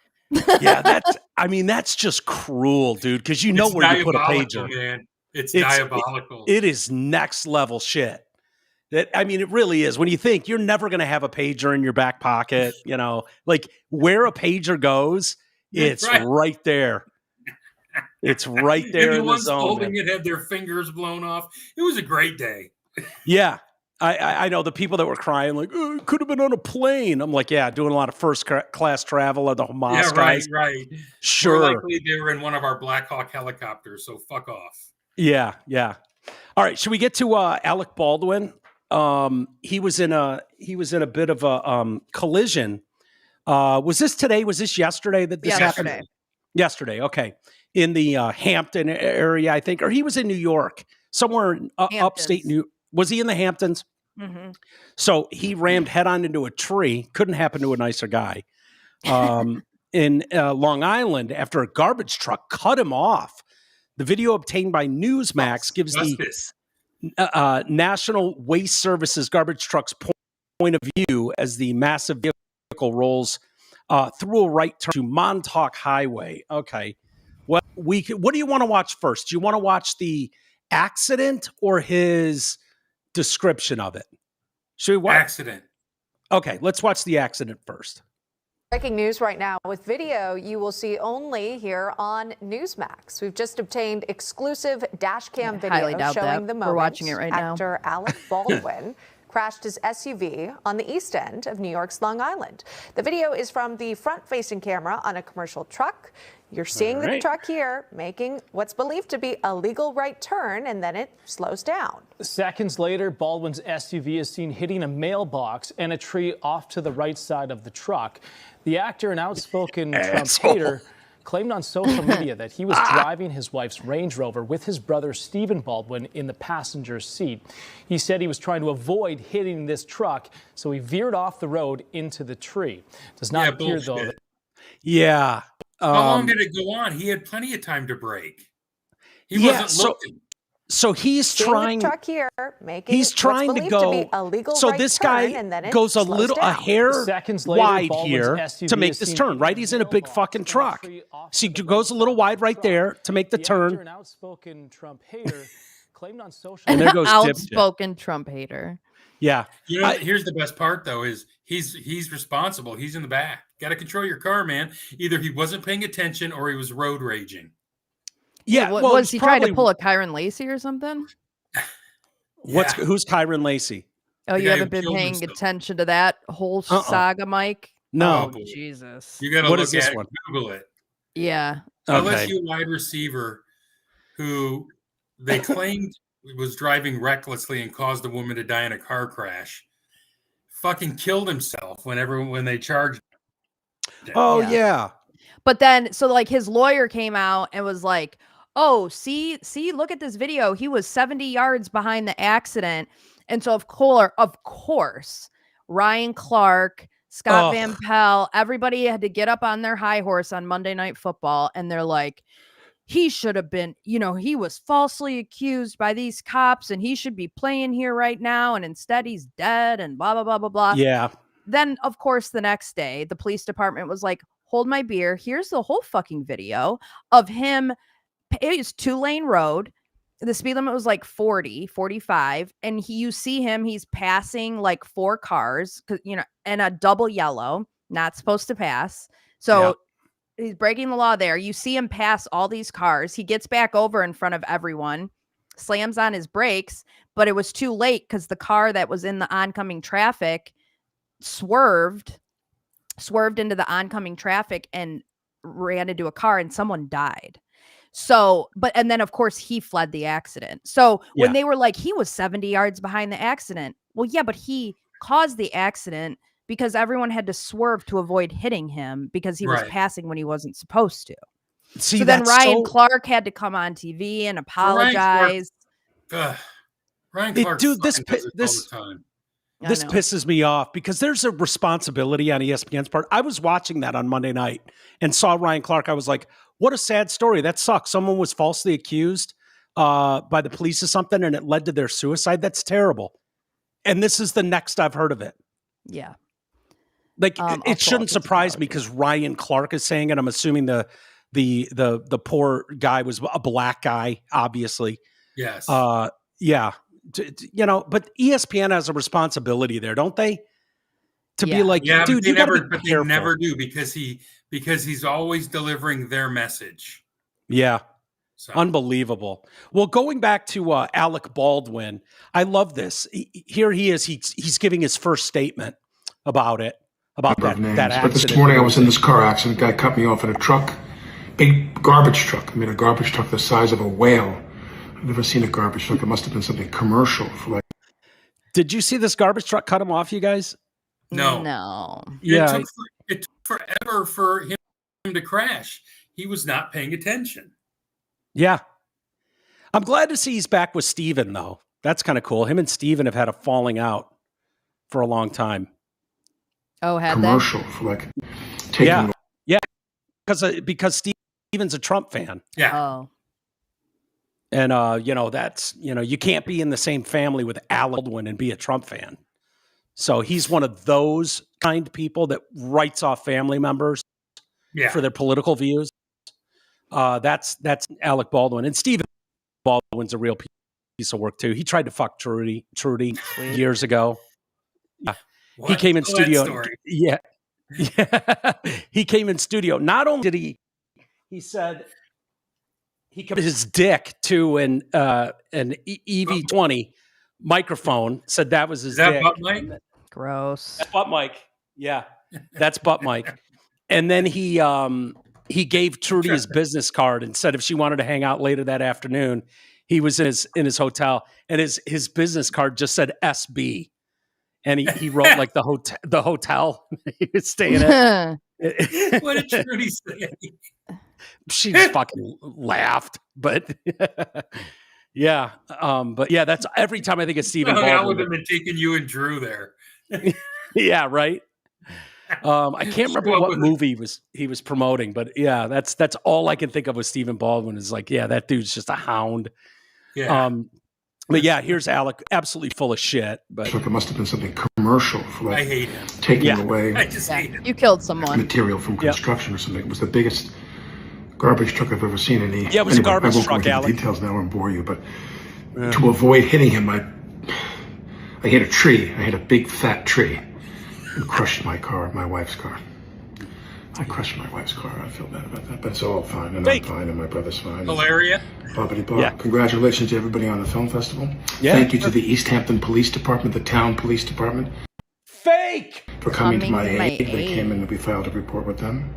Yeah, that's just cruel, dude. Because you know where you put a pager, man. It's diabolical. It is next level shit. It really is. When you think you're never going to have a pager in your back pocket, like where a pager goes, it's right there. It's right there in the zone. Holding it had their fingers blown off. It was a great day. Yeah. I know the people that were crying, like, it could have been on a plane. I'm like, yeah, doing a lot of first class travel at the Hamas guys. Right. Sure. More likely they were in one of our Black Hawk helicopters, so fuck off. Yeah. All right, should we get to Alec Baldwin? He was in a bit of a collision. Was this today? Was this yesterday that this happened? Yesterday, okay. In the Hampton area, I think, or he was in New York, somewhere in upstate New. Was he in the Hamptons? Mm-hmm. So he rammed head on into a tree. Couldn't happen to a nicer guy. In Long Island, after a garbage truck cut him off. The video obtained by Newsmax gives the National Waste Services garbage truck's point of view as the massive vehicle rolls through a right turn to Montauk Highway. Okay. Well, what do you want to watch first? Do you want to watch the accident or his description of it? Should we watch accident? Okay, let's watch the accident first. Breaking news right now with video you will see only here on Newsmax. We've just obtained exclusive dash cam video showing the moment we're watching it right now. Actor Alec Baldwin crashed his SUV on the east end of New York's Long Island. The video is from the front-facing camera on a commercial truck. You're seeing the truck here making what's believed to be a legal right turn, and then it slows down. Seconds later, Baldwin's SUV is seen hitting a mailbox and a tree off to the right side of the truck. The actor, an outspoken Trump hater, claimed on social media that he was driving his wife's Range Rover with his brother Stephen Baldwin in the passenger seat. He said he was trying to avoid hitting this truck, so he veered off the road into the tree. Does not appear, though. Yeah. How long did it go on? He had plenty of time to brake. He wasn't looking. So he's trying. Truck here, he's trying to go. So this guy goes a hair wide here to make this turn. Right, he's in a big fucking truck. So he goes a little wide right there to make the turn. An outspoken Trump hater claimed on social. And there goes outspoken Trump hater. Yeah. Here's the best part though: is he's responsible. He's in the back. Got to control your car, man. Either he wasn't paying attention or he was road raging. Yeah, was he trying to pull a Kyron Lacey or something? Who's Kyron Lacey? Oh, you haven't been paying attention to that whole saga, Mike? No. Oh, Jesus. You got to look at this one. Google it. Yeah. LSU wide receiver who they claimed was driving recklessly and caused a woman to die in a car crash fucking killed himself when they charged him. Oh, yeah. But then, so like his lawyer came out and was like, oh, see, look at this video. He was 70 yards behind the accident. And so, of course, Ryan Clark, Scott Van Pelt, everybody had to get up on their high horse on Monday Night Football. And they're like, he should have been, he was falsely accused by these cops and he should be playing here right now. And instead he's dead and blah, blah, blah, blah, blah. Yeah. Then, of course, the next day, the police department was like, hold my beer. Here's the whole fucking video of him. It was 2-lane road. The speed limit was like 40, 45. And you see him, he's passing like 4 cars, and a double yellow, not supposed to pass. So he's breaking the law there. You see him pass all these cars. He gets back over in front of everyone, slams on his brakes, but it was too late because the car that was in the oncoming traffic swerved into the oncoming traffic and ran into a car and someone died. So, and then of course he fled the accident. So when they were like, he was 70 yards behind the accident. Well, yeah, but he caused the accident because everyone had to swerve to avoid hitting him because he was passing when he wasn't supposed to. See, so then Ryan Clark had to come on TV and apologize. Ryan Clark, dude, this pisses me off because there's a responsibility on ESPN's part. I was watching that on Monday night and saw Ryan Clark. I was like, what a sad story. That sucks. Someone was falsely accused by the police of something and it led to their suicide. That's terrible. And this is the next I've heard of it. Yeah. Like it shouldn't surprise me because Ryan Clark is saying it. I'm assuming the poor guy was a black guy, obviously. Yes. Yeah. But ESPN has a responsibility there, don't they? To be like, dude, you gotta be careful. They never do because he's always delivering their message. Yeah. So. Unbelievable. Well, going back to Alec Baldwin, I love this. Here he is. He's giving his first statement about it, about that accident. But this morning I was in this car accident. A guy cut me off in a truck, big garbage truck. I mean, a garbage truck the size of a whale. I've never seen a garbage truck. It must have been something commercial for like. Did you see this garbage truck cut him off, you guys? No. Yeah. It took forever for him to crash. He was not paying attention. Yeah. I'm glad to see he's back with Steven, though. That's kind of cool. Him and Steven have had a falling out for a long time. Oh, had commercial that? For like taking Yeah. Because Steven's a Trump fan. Yeah. Oh. And that's, you can't be in the same family with Alec Baldwin and be a Trump fan. So he's one of those kind of people that writes off family members for their political views. That's Alec Baldwin. And Stephen Baldwin's a real piece of work too. He tried to fuck Trudy years ago. What? He came in studio. Yeah. He came in studio. Not only did he said he compared his dick to an EV20 microphone, said that was his dick. Butt mic? Gross. That's butt mic. Yeah. That's butt mic. And then he gave Trudy his business card and said if she wanted to hang out later that afternoon, he was in his hotel and his business card just said SB. And he wrote like the hotel he was staying at. What did Trudy say? She just fucking laughed, but yeah. But yeah, that's every time I think of Stephen Baldwin. I would have been taking you and Drew there. Yeah, right. I can't remember what movie he was promoting, but yeah, that's all I can think of with Stephen Baldwin is like, yeah, that dude's just a hound. Yeah. But yeah, here's Alec, absolutely full of shit. But like it must have been something commercial for like I hate him. Taking away I just hate him. You killed someone. Material from construction or something. It was the biggest garbage truck I've ever seen. It was a garbage truck, Alec. Details now and bore you, but to avoid hitting him, I hit a tree. I hit a big fat tree and crushed my wife's car. I crushed my wife's car. I feel bad about that, but it's all fine, and I'm fine, and my brother's fine. Hilaria. Bobbity-bob. Yeah. Congratulations to everybody on the film festival. Yeah. Thank you to the East Hampton Police Department, the town police department. Fake! For coming to my aid. They came in and we filed a report with them.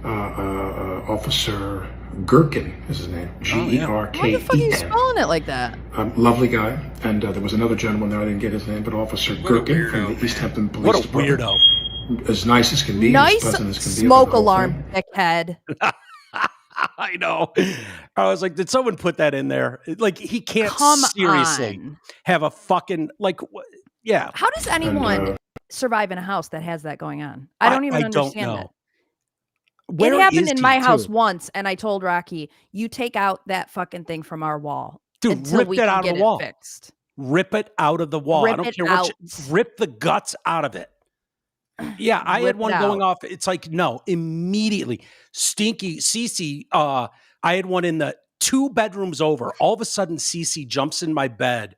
Officer Gherkin is his name. Gerken. Why the fuck are you spelling it like that? Lovely guy. And there was another gentleman there, I didn't get his name, but Officer Gherkin from the East Hampton Police Department. What a weirdo. As nice as can be. Nice as pleasant as can smoke be alarm, dickhead. I know. I was like, did someone put that in there? Like, he can't seriously have a fucking, like, yeah. How does anyone survive in a house that has that going on? I don't even understand it. It happened in my house once, and I told Rocky, you take out that fucking thing from our wall. Dude, rip that out of the wall. Fixed. Rip it out of the wall. I don't care what rip the guts out of it. Yeah, I had one going off. It's like, no, immediately. Stinky Cece, I had one in the 2 bedrooms over. All of a sudden, Cece jumps in my bed,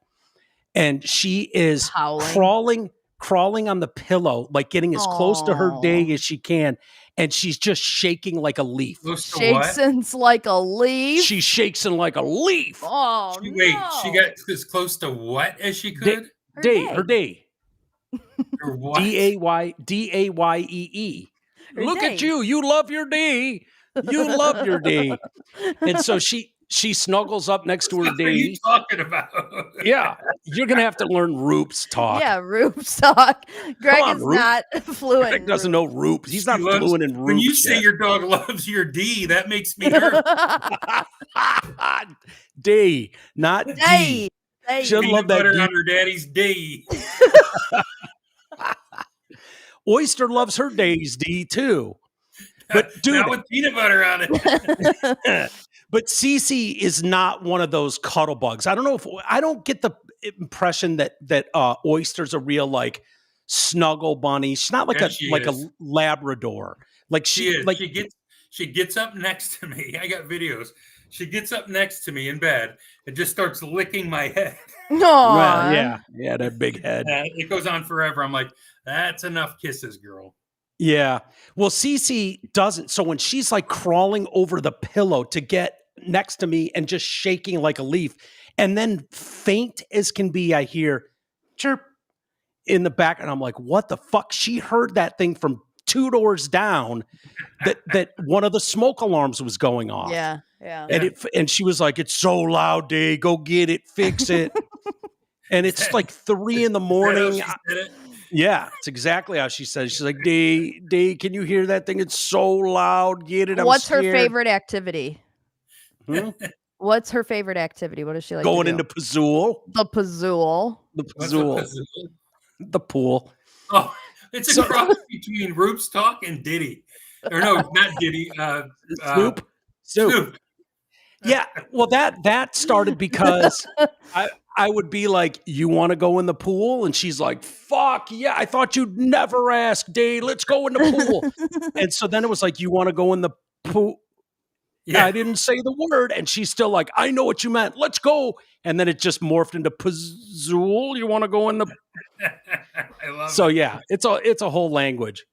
and she is crawling on the pillow, like getting as close to her day as she can. And she's just shaking like a leaf. Shakes like a leaf? She shakes like a leaf. Oh, Wait, she got as close to what as she could? Her day. Or what? Dayeee. Look at you. You love your day. You love your day. And so she snuggles up next to her day. What are you talking about? Yeah. You're going to have to learn Roops talk. Yeah, Roops talk. Greg is not fluent. Greg doesn't know Roops. He's not fluent in Roops. When you say your dog loves your D, that makes me hurt. Day, not D. She'll love that on her daddy's D. Oyster loves her days D too. But dude, not with peanut butter on it. But Cece is not one of those cuddle bugs. I don't get the impression that Oyster's a real like snuggle bunny. She's not like a Labrador. Like she gets up next to me. I got videos. She gets up next to me in bed and just starts licking my head. Well, yeah, that big head. It goes on forever. I'm like, that's enough kisses, girl. Yeah. Well, Cece doesn't. So when she's like crawling over the pillow to get next to me and just shaking like a leaf, and then faint as can be, I hear chirp in the back, and I'm like, what the fuck? She heard that thing from 2 doors down that one of the smoke alarms was going off. Yeah. And she was like, it's so loud, Day. Go get it, fix it. And it's like 3 a.m. Yeah, it's exactly how she says. She's like, Day, can you hear that thing? It's so loud. Get it. What's her favorite activity? What's her favorite activity? What does she like? Going into Pazzool. The Pazzool. The pool. Oh, it's a cross between Roops Talk and Diddy. Or no, not Diddy. Snoop. Yeah, well, that started because I would be like, you want to go in the pool? And she's like, fuck, yeah, I thought you'd never ask, Day. Let's go in the pool. And so then it was like, you want to go in the pool? Yeah. I didn't say the word. And she's still like, I know what you meant. Let's go. And then it just morphed into Pazzool. You want to go in the... I love so, yeah, it's a whole language.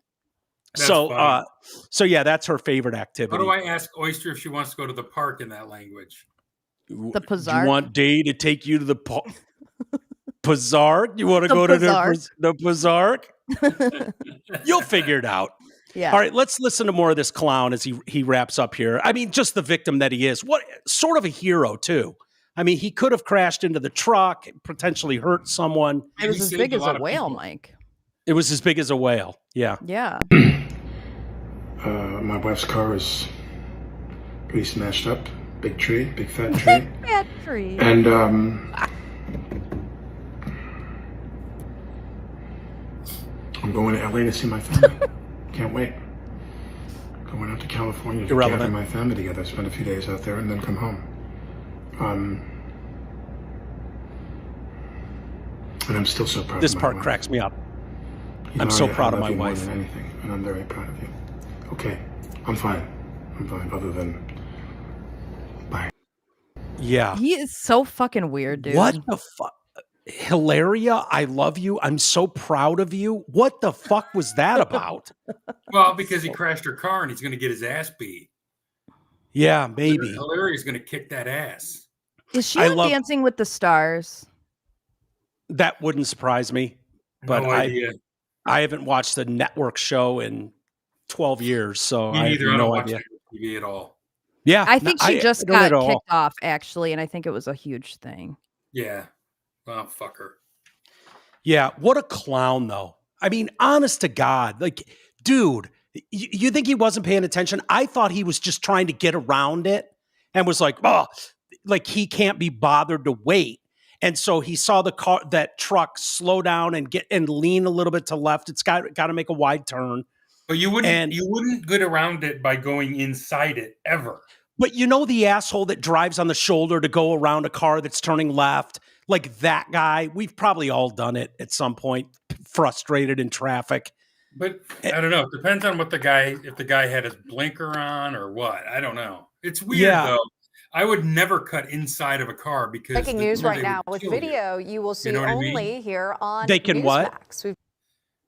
That's so yeah, that's her favorite activity. How do I ask Oyster if she wants to go to the park in that language? The Pazark. You want Day to take you to the Pazark? You want to go to the Pazark? You'll figure it out. Yeah. All right, let's listen to more of this clown as he wraps up here. I mean, just the victim that he is. What sort of a hero too? I mean, he could have crashed into the truck, potentially hurt someone. It was as big as a whale, Mike. It was as big as a whale. Yeah. Yeah. My wife's car is pretty smashed up. Big tree, big fat tree. Fat tree. And I'm going to LA to see my family. Can't wait. Going out to California to gather my family together, spend a few days out there, and then come home. And I'm still so proud of my wife. This part cracks me up. I'm so proud of my wife. More than anything, and I'm very proud of you. Okay, I'm fine. Other than bye. Yeah. He is so fucking weird, dude. What the fuck? Hilaria, I love you. I'm so proud of you. What the fuck was that about? Well, because he crashed her car and he's going to get his ass beat. Yeah, maybe. Hilaria's going to kick that ass. Is she on Dancing with the Stars? That wouldn't surprise me. But no idea. I haven't watched the network show in 12 years, so I have no idea. TV at all. Yeah. I think she just got kicked off, actually, and I think it was a huge thing. Yeah. Oh, fuck her. Yeah. What a clown, though. I mean, honest to God, like, dude, You think he wasn't paying attention? I thought he was just trying to get around it and was like, oh, like he can't be bothered to wait. And so he saw that truck slow down and lean a little bit to left. It's got to make a wide turn. But you wouldn't get around it by going inside it ever. But the asshole that drives on the shoulder to go around a car that's turning left, like that guy, we've probably all done it at some point, frustrated in traffic. But I don't know. It depends on if the guy had his blinker on or what. I don't know. It's weird though. I would never cut inside of a car because breaking news right now with video you will see only here on they can Newsmax. What?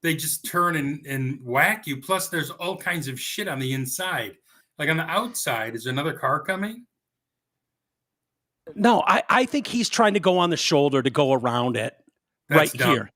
They just turn and whack you. Plus, there's all kinds of shit on the inside. Like on the outside, is another car coming? No, I think he's trying to go on the shoulder to go around it. That's right dumb. Here.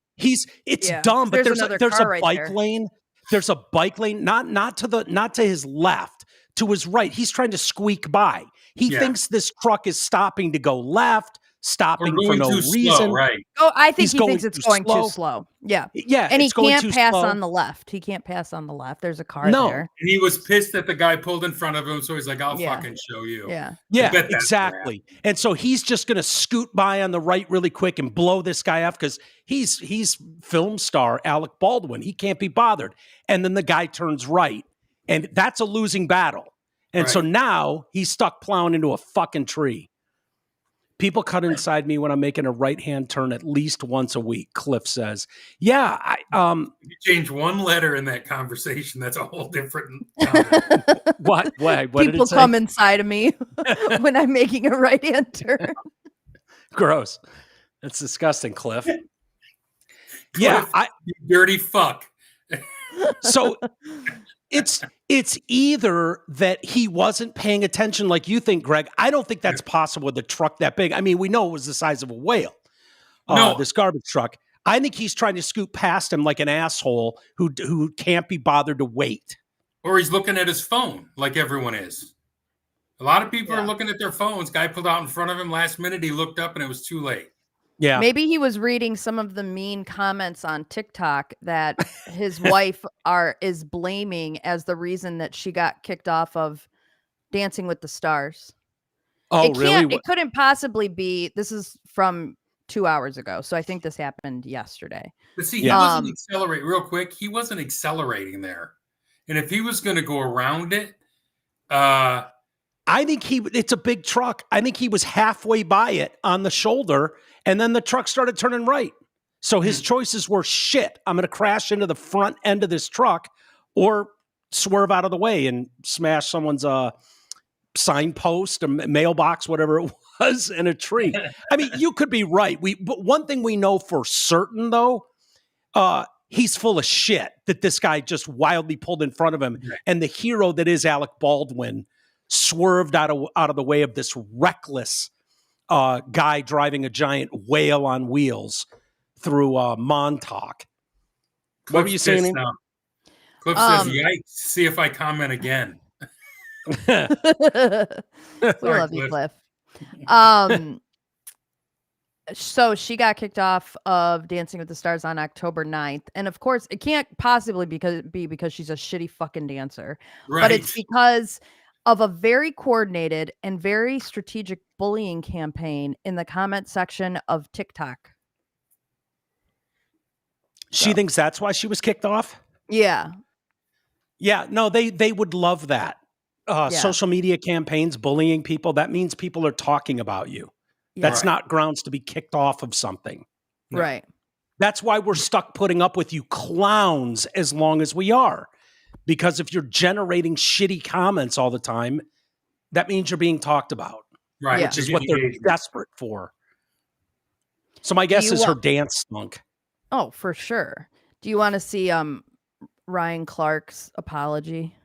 It's dumb, but there's a bike lane. There's a bike lane, not to his left, to his right. He's trying to squeak by. He thinks this truck is stopping to go left, stopping for no reason. Slow, right? Oh, I think he thinks it's going too slow. Yeah. And he can't pass on the left. He can't pass on the left. There's a car there. And he was pissed that the guy pulled in front of him, so he's like, I'll fucking show you. Yeah. Yeah, exactly. And so he's just going to scoot by on the right really quick and blow this guy off because he's film star Alec Baldwin. He can't be bothered. And then the guy turns right. And that's a losing battle. And so now he's stuck plowing into a fucking tree. People cut inside me when I'm making a right-hand turn at least once a week, Cliff says. Yeah, you change one letter in that conversation, that's a whole different What people come inside of me when I'm making a right-hand turn. Gross. That's disgusting, Cliff. You dirty fuck. So it's either that he wasn't paying attention like you think, Greg. I don't think that's possible with a truck that big. I mean, we know it was the size of a whale, this garbage truck. I think he's trying to scoot past him like an asshole who can't be bothered to wait. Or he's looking at his phone like everyone is. A lot of people are looking at their phones. Guy pulled out in front of him last minute. He looked up and it was too late. Yeah. Maybe he was reading some of the mean comments on TikTok that his wife is blaming as the reason that she got kicked off of Dancing with the Stars. Oh, really? It couldn't possibly be. This is from 2 hours ago. So I think this happened yesterday. But see, he wasn't accelerating real quick. He wasn't accelerating there. And if he was going to go around it, I think it's a big truck. I think he was halfway by it on the shoulder. And then the truck started turning right. So his choices were, shit, I'm going to crash into the front end of this truck or swerve out of the way and smash someone's signpost, a mailbox, whatever it was, in a tree. I mean, you could be right. But one thing we know for certain, though, he's full of shit that this guy just wildly pulled in front of him. Right. And the hero that is Alec Baldwin swerved out of the way of this reckless guy driving a giant whale on wheels through Montauk. What were you saying? Cliff says, yikes, see if I comment again. We love you, Cliff. So she got kicked off of Dancing with the Stars on October 9th. And of course, it can't possibly be because she's a shitty fucking dancer. Right. But it's because of a very coordinated and very strategic bullying campaign in the comment section of TikTok. She thinks that's why she was kicked off? Yeah. Yeah, no, they would love that. Social media campaigns, bullying people, that means people are talking about you. Yeah. That's not grounds to be kicked off of something. Right. That's why we're stuck putting up with you clowns as long as we are. Because if you're generating shitty comments all the time, that means you're being talked about. Right. Which is what they're desperate for. So my guess is her dance stunk. Oh, for sure. Do you want to see Ryan Clark's apology?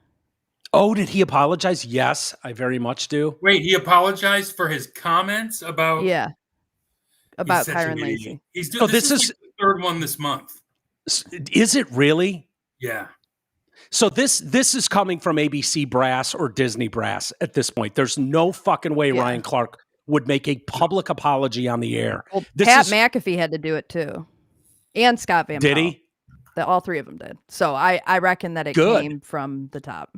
Oh, did he apologize? Yes, I very much do. Wait, he apologized for his comments about... Yeah. About Kyron Lacey. He's doing, this is like the third one this month. Is it really? Yeah. So this is coming from ABC brass or Disney brass at this point. There's no fucking way Ryan Clark would make a public apology on the air. Well, Pat McAfee had to do it too. And Scott Van Pelt. Did he? all three of them did. So I reckon that it came from the top.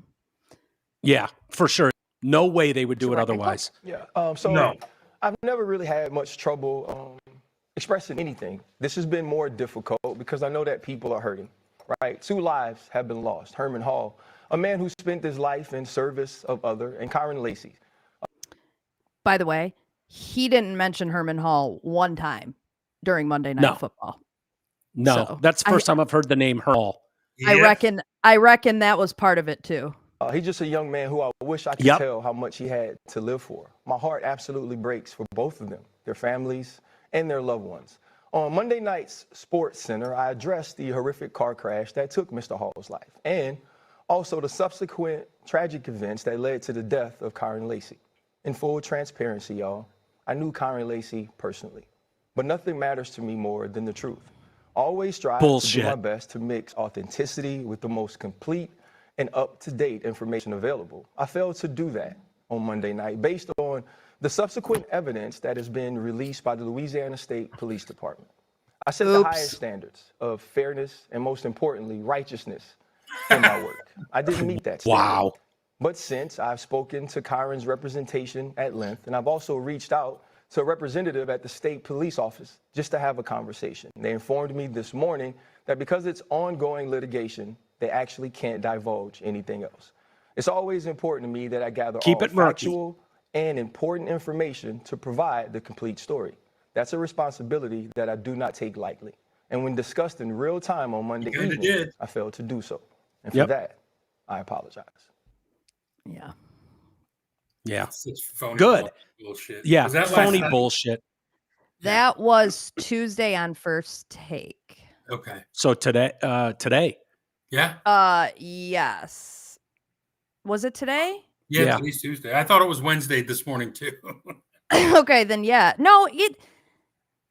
Yeah, for sure. No way they would do it otherwise. Yeah. So I've never really had much trouble expressing anything. This has been more difficult because I know that people are hurting, right? 2 lives have been lost. Herman Hall, a man who spent his life in service of other, and Kyron Lacey. By the way, he didn't mention Herman Hall one time during Monday Night Football. No, so that's the first time I've heard the name Hall. Yes. I reckon that was part of it too. He's just a young man who I wish I could tell how much he had to live for. My heart absolutely breaks for both of them, their families, and their loved ones. On Monday night's Sports Center, I addressed the horrific car crash that took Mr. Hall's life, and also the subsequent tragic events that led to the death of Kyron Lacey. In full transparency, y'all, I knew Kyron Lacey personally, but nothing matters to me more than the truth. Always strive to do my best to mix authenticity with the most complete and up-to-date information available. I failed to do that on Monday night based on the subsequent evidence that has been released by the Louisiana State Police Department. I set the highest standards of fairness and, most importantly, righteousness in my work. I didn't meet that standard. Wow. But since I've spoken to Kyron's representation at length, and I've also reached out to a representative at the state police office just to have a conversation. They informed me this morning that because it's ongoing litigation, they actually can't divulge anything else. It's always important to me that I gather all factual and important information to provide the complete story. That's a responsibility that I do not take lightly. And when discussed in real time on Monday evening, I failed to do so. And for that, I apologize. Yeah. Yeah. Good. Bullshit. Yeah. Phony bullshit. That was Tuesday on First Take. Okay. So today. Yeah. Yes. Was it today? Yeah, today's Tuesday. I thought it was Wednesday this morning too. Okay, then yeah. No,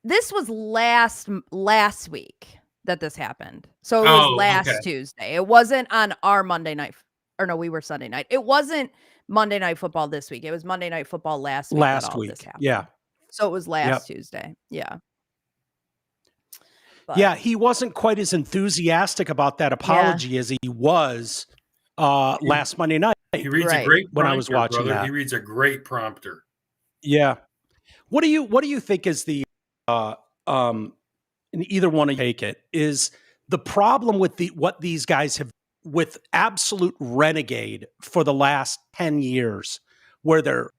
this was last week that this happened. So it was last Tuesday. It wasn't on our Monday night, or no, we were Sunday night. It wasn't Monday Night Football this week. It was Monday Night Football last week. This happened. Yeah. So it was last Tuesday. Yeah. But, yeah, he wasn't quite as enthusiastic about that apology as he was last Monday night. He reads a great prompter, when I was watching that. He reads a great prompter. Yeah. What do you think is the and either one of you take it, is the problem with what these guys have with absolute renegade for the last 10 years, where they're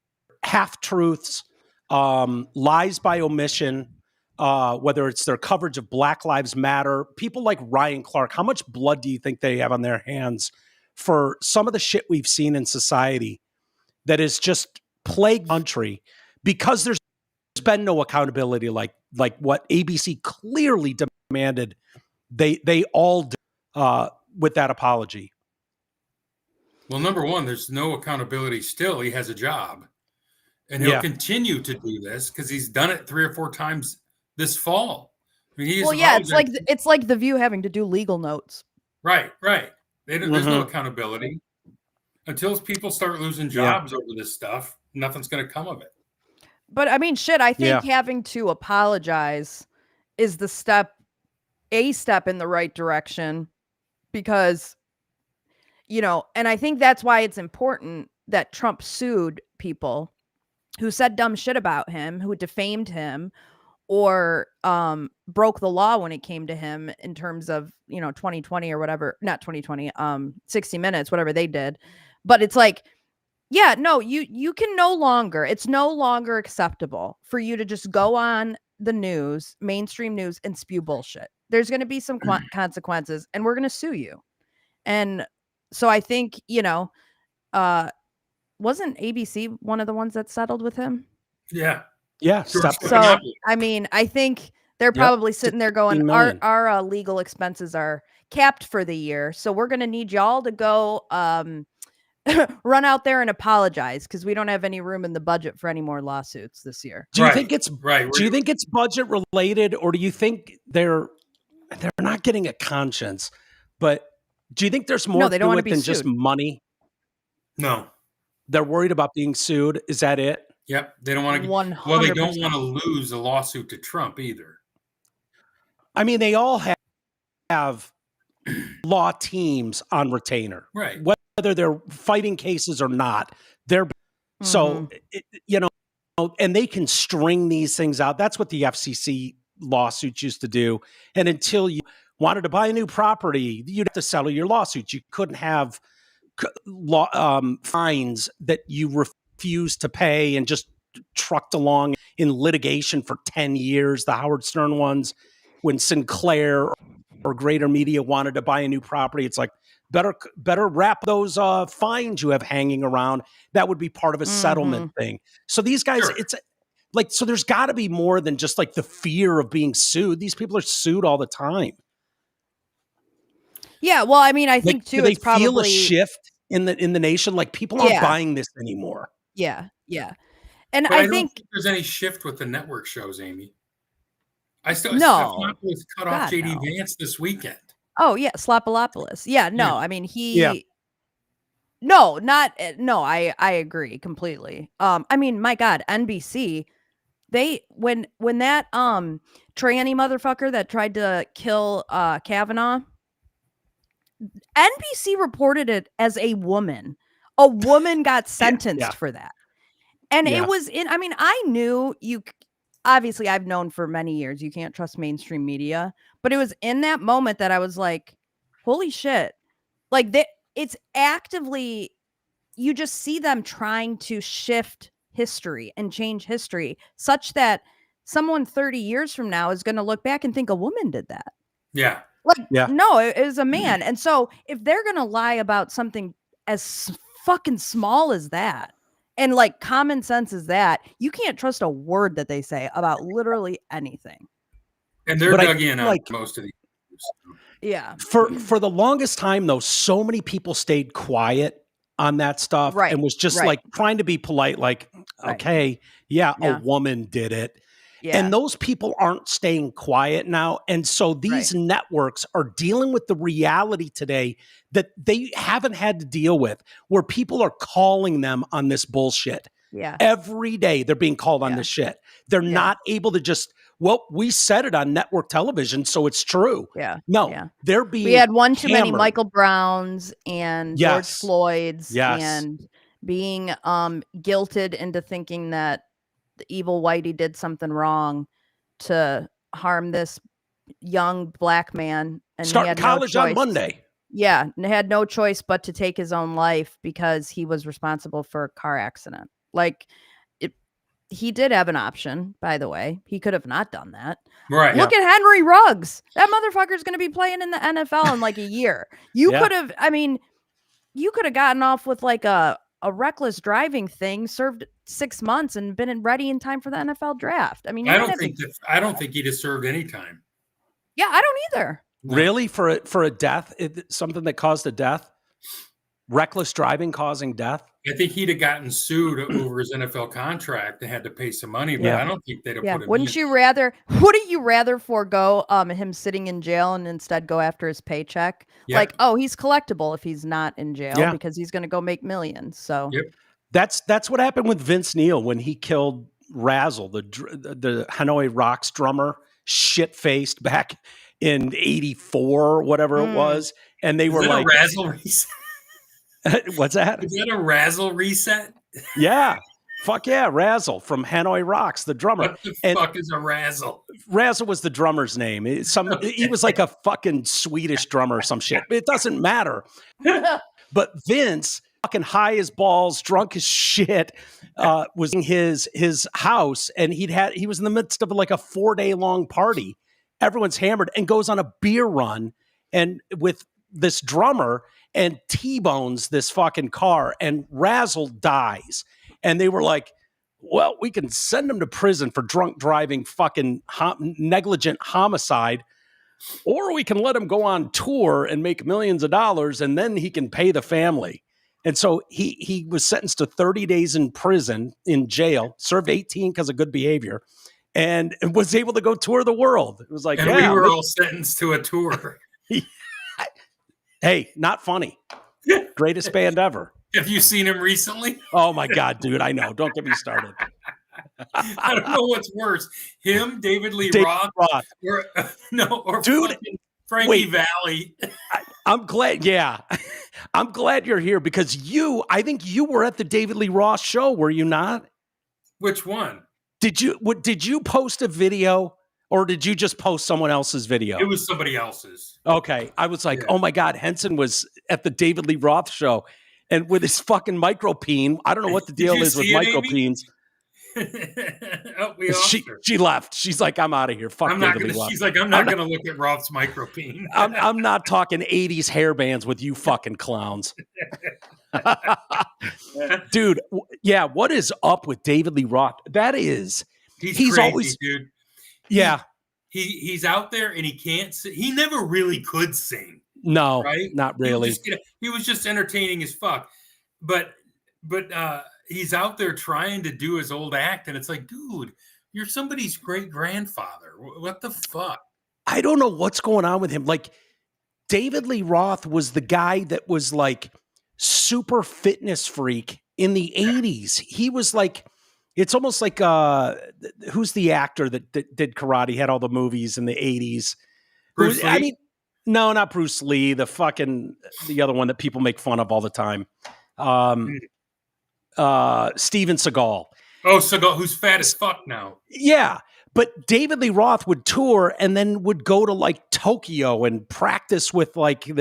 half-truths, lies by omission, whether it's their coverage of Black Lives Matter, people like Ryan Clark, how much blood do you think they have on their hands for some of the shit we've seen in society that is just plagued country because there's been no accountability like what ABC clearly demanded they all do with that apology? Well, number one, there's no accountability still. He has a job. And he'll continue to do this because he's done it 3 or 4 times this fall. I mean, it's like The View having to do legal notes. Right. There's no accountability. Until people start losing jobs over this stuff, nothing's going to come of it. But I mean, shit, I think having to apologize is a step in the right direction because, and I think that's why it's important that Trump sued people who said dumb shit about him, who defamed him, or broke the law when it came to him in terms of, 2020 or whatever, not 2020, 60 Minutes, whatever they did. But it's like, yeah, no, you can it's no longer acceptable for you to just go on the news, mainstream news, and spew bullshit. There's going to be some consequences, and we're going to sue you. And so I think, wasn't ABC one of the ones that settled with him? Yeah. Yeah. So, I mean, I think they're probably sitting there going, our legal expenses are capped for the year. So we're going to need y'all to go run out there and apologize because we don't have any room in the budget for any more lawsuits this year. Do you think it's Do you think it's budget related, or do you think they're not getting a conscience? But do you think there's more to it than just money? No. They're worried about being sued. Is that it? Yep. They don't want to. 100%. Well, they don't want to lose a lawsuit to Trump either. I mean, they all have law teams on retainer, right? Whether they're fighting cases or not, they're so and they can string these things out. That's what the FCC lawsuits used to do. And until you wanted to buy a new property, you'd have to settle your lawsuits. You couldn't have fines that you refused to pay and just trucked along in litigation for 10 years. The Howard Stern ones, when Sinclair or Greater Media wanted to buy a new property, it's like, better wrap those fines you have hanging around. That would be part of a settlement thing. So these guys, it's like, so there's got to be more than just like the fear of being sued. These people are sued all the time. Yeah, well, I mean, I think too, they it's probably feel a shift in the nation. Like people aren't buying this anymore. Yeah. And but I don't think there's any shift with the network shows, Amy. I still Stephanopoulos cut off JD Vance this weekend. Oh yeah, Slapalopoulos. Yeah, no, I mean I agree completely. I mean, my God, NBC, they when that tranny motherfucker that tried to kill Kavanaugh, NBC reported it as a woman. A woman got sentenced for that. And it was I knew obviously I've known for many years you can't trust mainstream media, but it was in that moment that I was like, holy shit. Like it's actively, you just see them trying to shift history and change history such that someone 30 years from now is going to look back and think a woman did that. Yeah. No, it was a man. And so if they're going to lie about something as fucking small as that, and like common sense is that, you can't trust a word that they say about literally anything. And they're dug in on most of these. Yeah. For the longest time, though, so many people stayed quiet on that stuff and was just like trying to be polite, like, okay, a woman did it. Yeah. And those people aren't staying quiet now. And so these networks are dealing with the reality today that they haven't had to deal with, where people are calling them on this bullshit. Yeah. Every day they're being called on this shit. They're not able to just, we said it on network television, so it's true. Yeah. No, they're being We had one too many hammered. Michael Browns and George Floyds and being guilted into thinking that the evil Whitey did something wrong to harm this young black man. And starting college on Monday. Yeah, and had no choice but to take his own life because he was responsible for a car accident. Like, he did have an option, by the way. He could have not done that. Right. Look at Henry Ruggs. That motherfucker's going to be playing in the NFL in like a year. You could have, you could have gotten off with like a reckless driving thing, served 6 months, and been ready in time for the NFL draft. I mean, I don't think he'd have served any time. Yeah, I don't either. Really? For a death? Something that caused a death? Reckless driving causing death? I think he'd have gotten sued over his NFL contract and had to pay some money, but I don't think they'd have put him Wouldn't you rather forego him sitting in jail and instead go after his paycheck? Yeah. Like, he's collectible if he's not in jail because he's going to go make millions. So that's what happened with Vince Neil when he killed Razzle, the Hanoi Rocks drummer, shit-faced back in 84, whatever it was. And they were like, a Razzle reset? What's that? Is that a Razzle reset? Yeah. Fuck yeah. Razzle from Hanoi Rocks, the drummer. What the fuck is a Razzle? Razzle was the drummer's name. He was like a fucking Swedish drummer or some shit. It doesn't matter. But Vince, fucking high as balls, drunk as shit, was in his house, and he was in the midst of like a 4-day long party. Everyone's hammered, and goes on a beer run and with this drummer and T-bones this fucking car, and Razzle dies. And they were like, well, we can send him to prison for drunk driving, fucking negligent homicide, or we can let him go on tour and make millions of dollars, and then he can pay the family. And so he was sentenced to 30 days in prison, in jail, served 18 because of good behavior, and was able to go tour the world. It was like, and we were all sentenced to a tour. Hey, not funny. Greatest band ever. Have you seen him recently? Oh my God, dude. I know. Don't get me started. I don't know what's worse. Him, David Lee Roth. Or dude, Frankie Valli. I'm glad. Yeah. I'm glad you're here because I think you were at the David Lee Roth show, were you not? Which one? Did you post a video or did you just post someone else's video? It was somebody else's. Okay. I was like, oh my God, Henson was at the David Lee Roth show and with his fucking micropene. I don't know what the deal is with micropenes. She left. She's like, I'm out of here. Fuck David Lee Roth. She's like, I'm not going to look at Roth's micropene. I'm not talking 80s hair bands with you fucking clowns. Dude, yeah, what is up with David Lee Roth? That is, he's crazy, always, dude. Yeah. He's out there and he can't sing. He never really could sing. No, right? Not really. He was just entertaining as fuck. But he's out there trying to do his old act, and it's like, dude, you're somebody's great grandfather. What the fuck? I don't know what's going on with him. Like, David Lee Roth was the guy that was like super fitness freak in the 80s. He was like, it's almost like who's the actor that did karate, had all the movies in the 80s? Bruce Lee? I mean, no, not Bruce Lee. The other one that people make fun of all the time. Steven Seagal. Oh, Seagal, who's fat as fuck now. Yeah. But David Lee Roth would tour and then would go to like Tokyo and practice with like he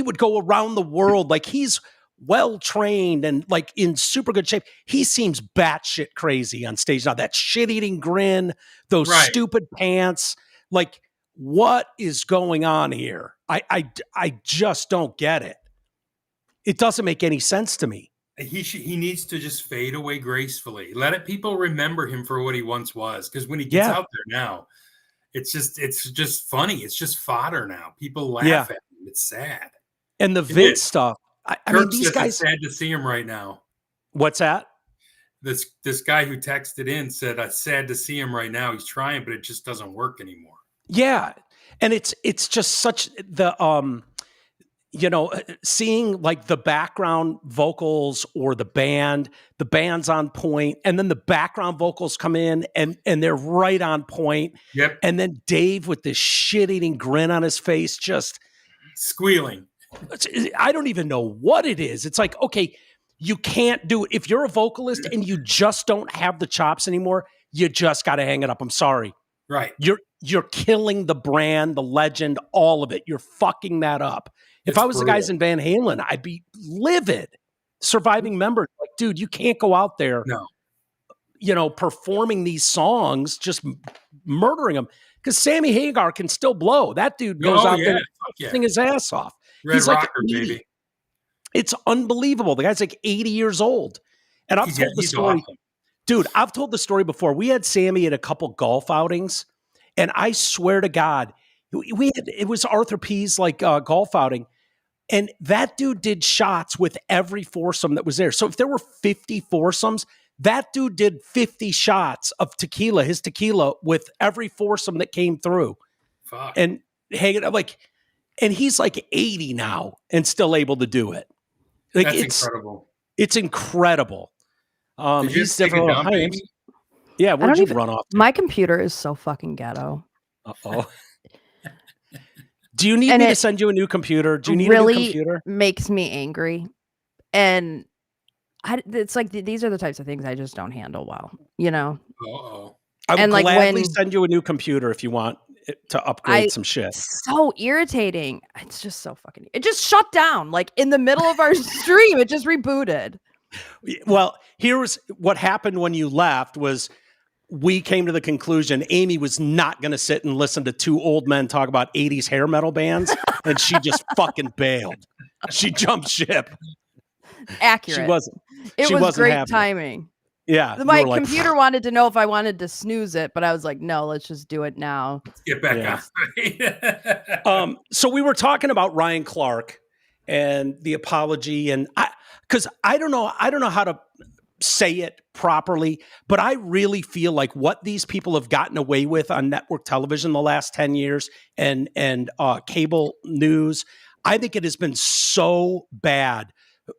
would go around the world. Like, he's well trained and like in super good shape. He seems batshit crazy on stage now. That shit eating grin, those stupid pants. Like, what is going on here? I just don't get it. It doesn't make any sense to me. He needs to just fade away gracefully. People remember him for what he once was. Because when he gets out there now, it's just funny. It's just fodder now. People laugh at him. It's sad. And the Vince stuff. I mean, these guys. It's sad to see him right now. What's that? This guy who texted in said, "It's sad to see him right now. He's trying, but it just doesn't work anymore." Yeah, and it's just such the seeing like the background vocals or the band's on point, and then the background vocals come in and they're right on point. Yep. And then Dave with this shit-eating grin on his face, just squealing. I don't even know what it is. It's like, okay, you can't do it. If you're a vocalist and you just don't have the chops anymore, you just got to hang it up. I'm sorry. Right. You're killing the brand, the legend, all of it. You're fucking that up. If I was brutal. The guys in Van Halen, I'd be livid. Surviving members, like, dude, you can't go out there, performing these songs, just murdering them. Because Sammy Hagar can still blow. That dude goes out there sing his ass off. Red rocker, baby. It's unbelievable. The guy's like 80 years old. And I've told the story. Awesome. Dude, I've told the story before. We had Sammy at a couple golf outings. And I swear to God, it was Arthur P's like golf outing. And that dude did shots with every foursome that was there. So if there were 50 foursomes, that dude did 50 shots of tequila, his tequila, with every foursome that came through. Fuck. And hanging up like, and he's like 80 now and still able to do it. Like, that's incredible. It's incredible. He's different. Yeah, where'd you run off to? My computer is so fucking ghetto. Uh-oh. Do you need me to send you a new computer? Do you need a new computer? Makes me angry. And it's like these are the types of things I just don't handle well, Uh-oh. I would gladly send you a new computer if you want to upgrade some shit. So irritating. It's just so fucking. It just shut down like in the middle of our stream. It just rebooted. Well, here's what happened when you left was we came to the conclusion Amy was not going to sit and listen to two old men talk about 80s hair metal bands, and she just fucking bailed. She jumped ship. Accurate. It was great happy. Timing. Yeah. My computer wanted to know if I wanted to snooze it, but I was like, no, let's just do it now. Let's get back on. So we were talking about Ryan Clark and the apology, and because I don't know how to say it properly, but I really feel like what these people have gotten away with on network television the last 10 years and cable news, I think it has been so bad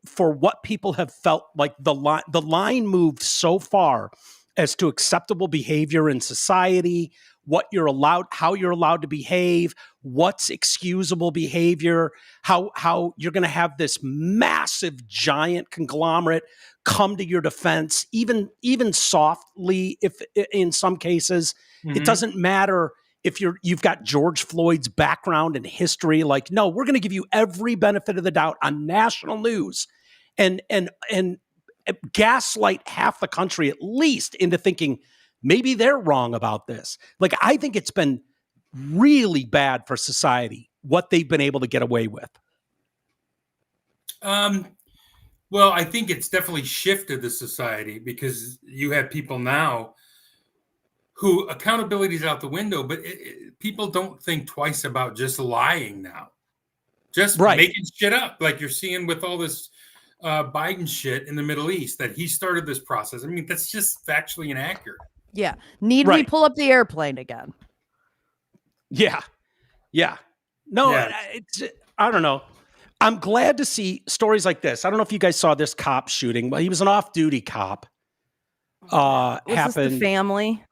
for what people have felt like the line moved so far as to acceptable behavior in society what you're allowed, how you're allowed to behave, what's excusable behavior, how you're going to have this massive giant conglomerate come to your defense, even softly, if in some cases. It doesn't matter if you've got George Floyd's background and history. Like, no, we're going to give you every benefit of the doubt on national news and gaslight half the country at least into thinking maybe they're wrong about this. Like, I think it's been really bad for society what they've been able to get away with. Well, I think it's definitely shifted the society, because you have people now who accountability is out the window, but people don't think twice about just lying now, just making shit up, like you're seeing with all this Biden shit in the Middle East, that he started this process. I mean, that's just factually inaccurate. Yeah. We pull up the airplane again? Yeah. No, I don't know. I'm glad to see stories like this. I don't know if you guys saw this cop shooting, but he was an off-duty cop. Was this the family?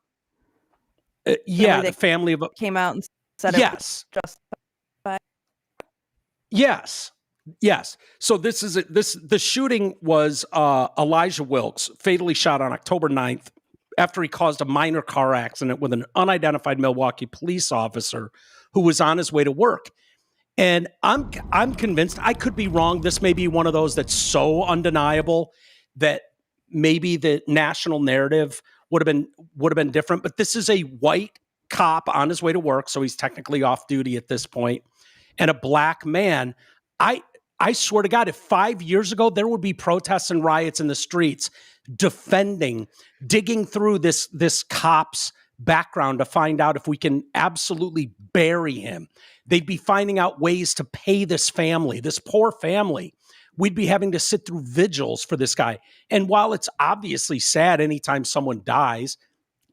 The family of came out and said Yes. So the shooting was Elijah Wilkes, fatally shot on October 9th after he caused a minor car accident with an unidentified Milwaukee police officer who was on his way to work. And I'm convinced, I could be wrong, this may be one of those that's so undeniable that maybe the national narrative would have been different. But this is a white cop on his way to work, so he's technically off duty at this point, and a black man. I swear to God, if 5 years ago there would be protests and riots in the streets digging through this cop's background to find out if we can absolutely bury him. They'd be finding out ways to pay this family, this poor family. We'd be having to sit through vigils for this guy. And while it's obviously sad anytime someone dies,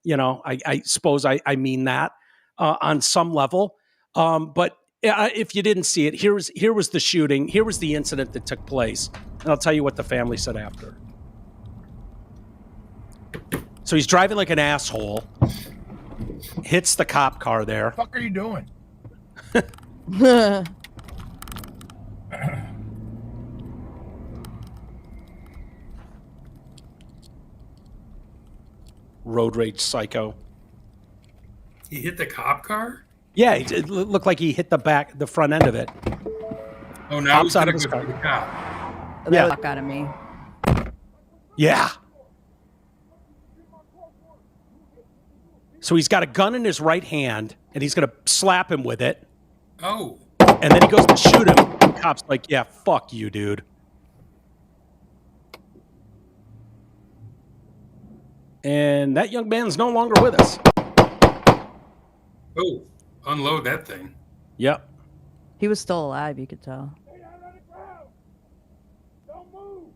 I suppose I mean that on some level. But if you didn't see it, here was the shooting. Here was the incident that took place. And I'll tell you what the family said after. So he's driving like an asshole, hits the cop car there. What the fuck are you doing? Road rage psycho. He hit the cop car? Yeah, it looked like he hit the front end of it. Oh, now he's going to go to the cop. That fuck out of me. Yeah. So he's got a gun in his right hand, and he's going to slap him with it. Oh. And then he goes to shoot him. And the cop's like, yeah, fuck you, dude. And that young man's no longer with us. Oh, unload that thing. Yep. He was still alive, you could tell. Don't move.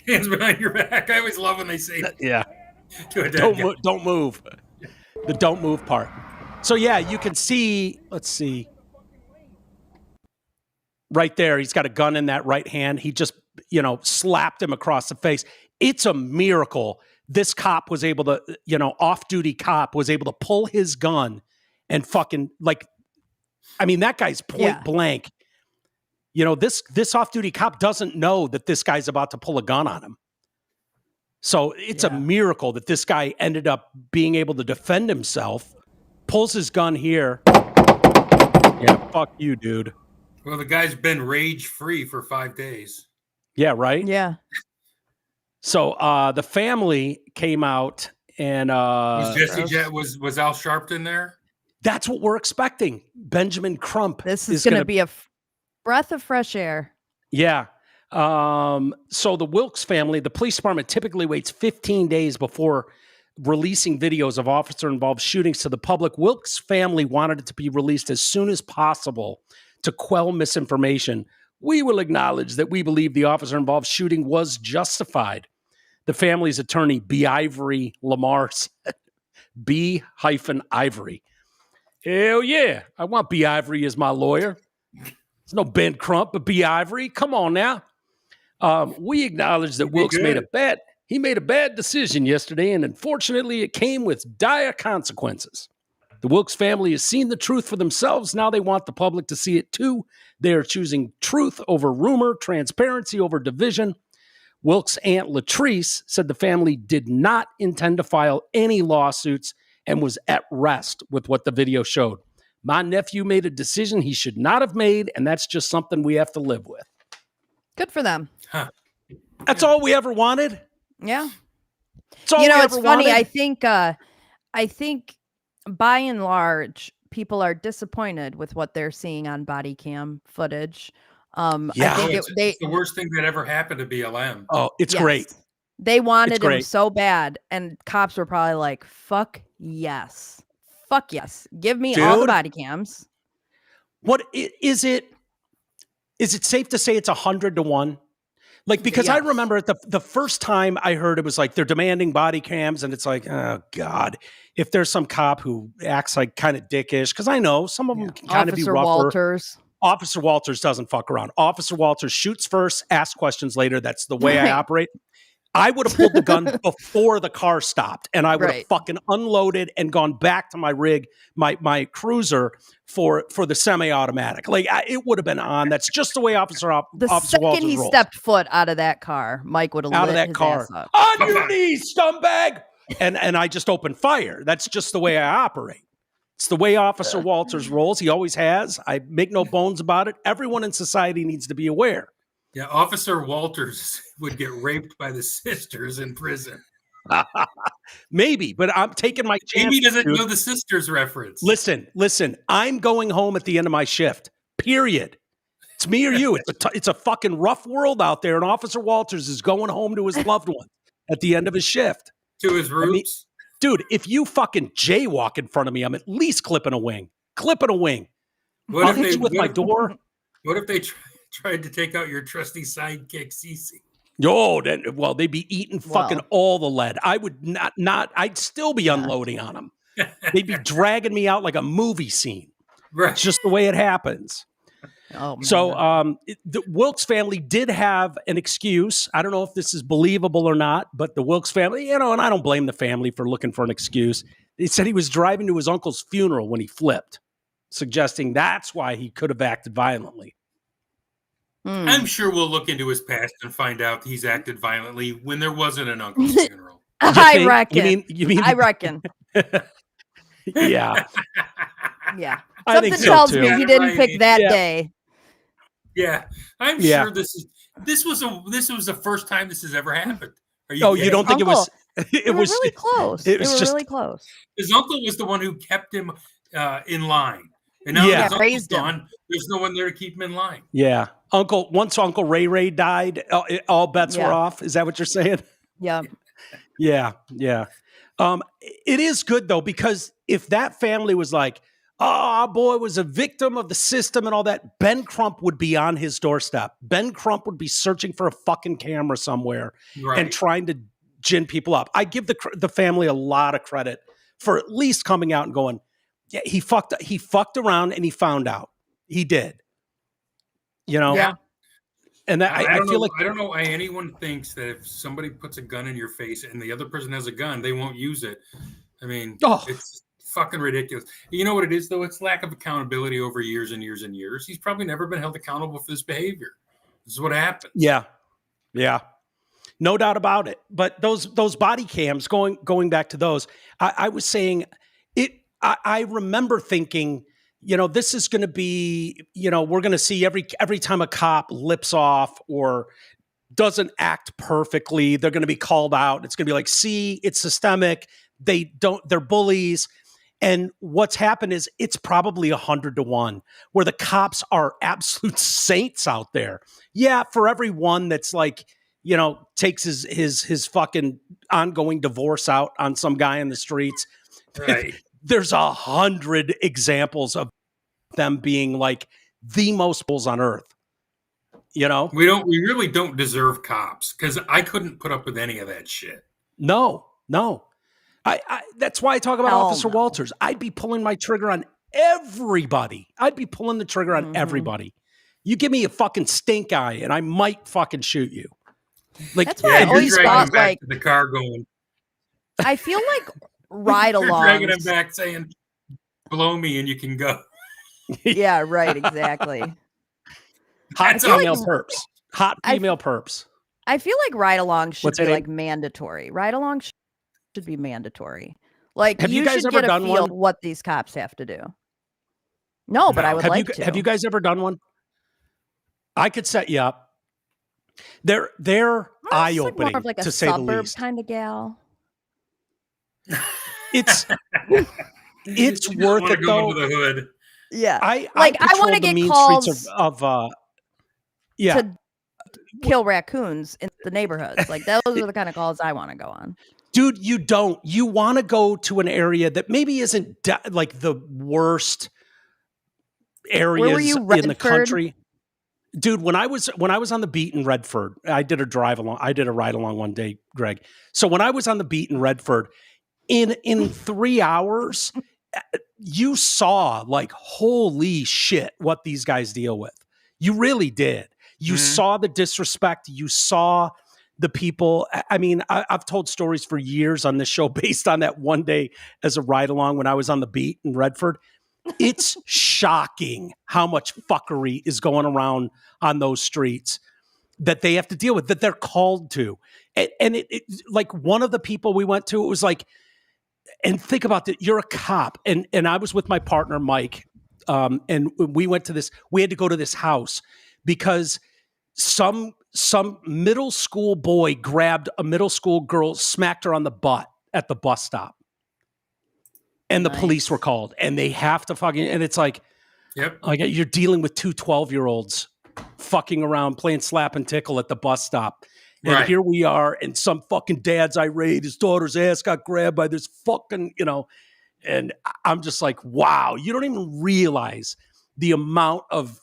Hands behind your back. I always love when they say that. Yeah. Don't move. The don't move part. So yeah, you can see, let's see. Right there, he's got a gun in that right hand. He just, slapped him across the face. It's a miracle. This cop was able to, off-duty cop was able to pull his gun and fucking, that guy's point blank. This off-duty cop doesn't know that this guy's about to pull a gun on him. So it's a miracle that this guy ended up being able to defend himself, pulls his gun here. Yeah, fuck you, dude. Well, the guy's been rage-free for 5 days. Yeah, right? Yeah. So the family came out and... was Al Sharpton there? That's what we're expecting. Benjamin Crump. This is going to be a breath of fresh air. Yeah. So the Wilkes family, the police department typically waits 15 days before releasing videos of officer-involved shootings to the public. Wilkes family wanted it to be released as soon as possible to quell misinformation. We will acknowledge that we believe the officer-involved shooting was justified. The family's attorney, B. Ivory Lamar, said, B-Ivory. Hell yeah, I want B. Ivory as my lawyer. There's no Ben Crump, but B. Ivory. Come on now. We acknowledge that Wilkes made a bad decision yesterday, and unfortunately it came with dire consequences. The Wilkes family has seen the truth for themselves. Now they want the public to see it too. They are choosing truth over rumor, transparency over division. Wilkes' aunt Latrice said the family did not intend to file any lawsuits and was at rest with what the video showed. My nephew made a decision he should not have made, and that's just something we have to live with. Good for them. Huh. That's all we ever wanted. Yeah. It's all we ever it's funny. wanted. I think by and large, people are disappointed with what they're seeing on body cam footage. I think it's the worst thing that ever happened to BLM. Oh, it's great. They wanted him so bad, and cops were probably like, fuck yes. Fuck yes. Give me all the body cams. What is it? Is it safe to say it's 100-1? Like, because I remember the first time I heard it was like they're demanding body cams, and it's like, oh God, if there's some cop who acts like kind of dickish, because I know some of them can kind of be rougher. Officer Walters doesn't fuck around. Officer Walters shoots first, asks questions later. That's the way I operate. I would have pulled the gun before the car stopped, and I would have fucking unloaded and gone back to my rig, my cruiser for the semi-automatic. Like it would have been on. That's just the way Officer Walters rolls. The second he stepped foot out of that car, Mike would have out lit of that his car. ass up. On your knees, scumbag! And I just opened fire. That's just the way I operate. It's the way Officer Walters rolls. He always has. I make no bones about it. Everyone in society needs to be aware. Yeah, Officer Walters would get raped by the sisters in prison. Maybe, but I'm taking my chance. Maybe he doesn't know the sisters reference. Listen. I'm going home at the end of my shift. Period. It's me or you. It's a fucking rough world out there, and Officer Walters is going home to his loved one at the end of his shift. To his roots? Dude, if you fucking jaywalk in front of me, I'm at least clipping a wing. I'll hit you with my door. What if they tried to take out your trusty sidekick, Cece? They'd be eating fucking all the lead. I would I'd still be unloading on them. They'd be dragging me out like a movie scene. Right. It's just the way it happens. Oh, man. So the Wilkes family did have an excuse. I don't know if this is believable or not, but the Wilkes family, and I don't blame the family for looking for an excuse. They said he was driving to his uncle's funeral when he flipped, suggesting that's why he could have acted violently. I'm sure we'll look into his past and find out he's acted violently when there wasn't an uncle's funeral. I reckon. You mean? I reckon. Yeah. Yeah. I think Something tells so, me too. he didn't pick that day. Yeah, I'm sure this was the first time this has ever happened. Are you? You don't think it was? It was really close. They were really close. His uncle was the one who kept him in line, and now his uncle's gone. There's no one there to keep him in line. Yeah, once Uncle Ray died, all bets were off. Is that what you're saying? Yeah. Yeah. It is good though, because if that family was like, oh, boy was a victim of the system and all that, Ben Crump would be on his doorstep. Ben Crump would be searching for a fucking camera somewhere and trying to gin people up. I give the family a lot of credit for at least coming out and going, yeah, he fucked around and he found out. He did. Yeah. And that I feel like I don't know why anyone thinks that if somebody puts a gun in your face and the other person has a gun, they won't use it. I mean, it's fucking ridiculous. You know what it is, though? It's lack of accountability over years and years and years. He's probably never been held accountable for this behavior. This is what happens. Yeah. No doubt about it. But those body cams, going back to those, I was saying it. I remember thinking, this is going to be, we're going to see every time a cop lips off or doesn't act perfectly, they're going to be called out. It's going to be like, see, it's systemic. They're bullies. And what's happened is it's probably 100-1 where the cops are absolute saints out there. Yeah. For every one that's like, takes his fucking ongoing divorce out on some guy in the streets. Right. There's 100 examples of them being like the most bulls on earth. We really don't deserve cops because I couldn't put up with any of that shit. No. I that's why I talk about Officer Walters. I'd be pulling my trigger on everybody. I'd be pulling the trigger on everybody. You give me a fucking stink eye and I might fucking shoot you. Like, that's why I always thought like the car going. I feel like ride along. Dragging him back saying, blow me and you can go. Yeah, right. Exactly. Hot female perps. Hot female perps. I feel like ride-along should be like mandatory. Ride-along should be mandatory. Like, have you guys should ever get a done feel one? what these cops have to do. No, but I would like to. Have you guys ever done one? I could set you up. They're eye-opening, more of like to a say the suburb least. kind of gal. It's worth it though. Under the hood. Yeah, I want to get calls of to kill raccoons in the neighborhoods. Like, those are the kind of calls I want to go on. Dude, you don't. You want to go to an area that maybe isn't like the worst areas in the country. Dude, when I was on the beat in Redford, I did a ride along one day, Greg. So when I was on the beat in Redford, in 3 hours, you saw like, holy shit, what these guys deal with. You really did. You saw the disrespect. You saw the people. I mean, I've told stories for years on this show based on that one day as a ride along when I was on the beat in Redford. It's shocking how much fuckery is going around on those streets that they have to deal with, that they're called to. And it like one of the people we went to, it was like, and think about that. You're a cop. And I was with my partner, Mike. And we went to this, we had to go to this house because some middle school boy grabbed a middle school girl, smacked her on the butt at the bus stop. And the police were called, and they have to fucking, and it's like, like you're dealing with two 12-year-olds fucking around, playing slap and tickle at the bus stop. And here we are, and some fucking dad's irate, his daughter's ass got grabbed by this fucking, and I'm just like, wow, you don't even realize the amount of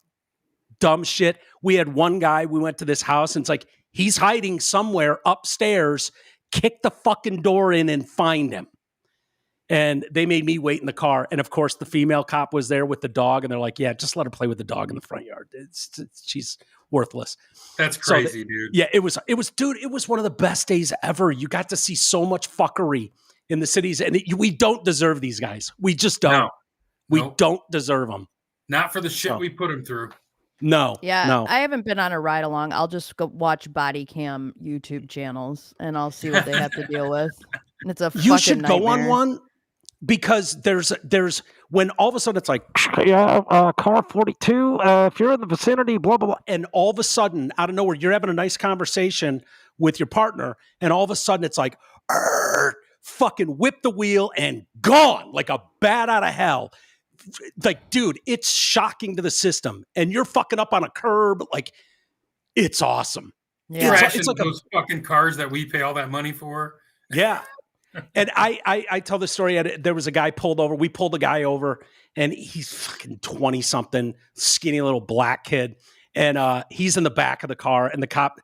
dumb shit. We had one guy, we went to this house, and it's like, he's hiding somewhere upstairs, kick the fucking door in and find him. And they made me wait in the car. And of course, the female cop was there with the dog. And they're like, yeah, just let her play with the dog in the front yard. She's worthless. That's crazy, dude. Yeah, it was, dude, it was one of the best days ever. You got to see so much fuckery in the cities. And we don't deserve these guys. We just don't. No. We don't deserve them. Not for the shit we put them through. No. Yeah. No. I haven't been on a ride along. I'll just go watch body cam YouTube channels and I'll see what they have to deal with. And it's a fucking You should nightmare. go on one. Because there's when all of a sudden it's like, car 42, if you're in the vicinity, blah, blah, blah. And all of a sudden, out of nowhere, you're having a nice conversation with your partner. And all of a sudden it's like, fucking whip the wheel and gone like a bat out of hell. Like, dude, it's shocking to the system. And you're fucking up on a curb. Like, it's awesome. Yeah. It's like those fucking cars that we pay all that money for. Yeah. And I tell the story. There was a guy pulled over. We pulled a guy over, and he's fucking 20-something, skinny little black kid. And he's in the back of the car, and the cop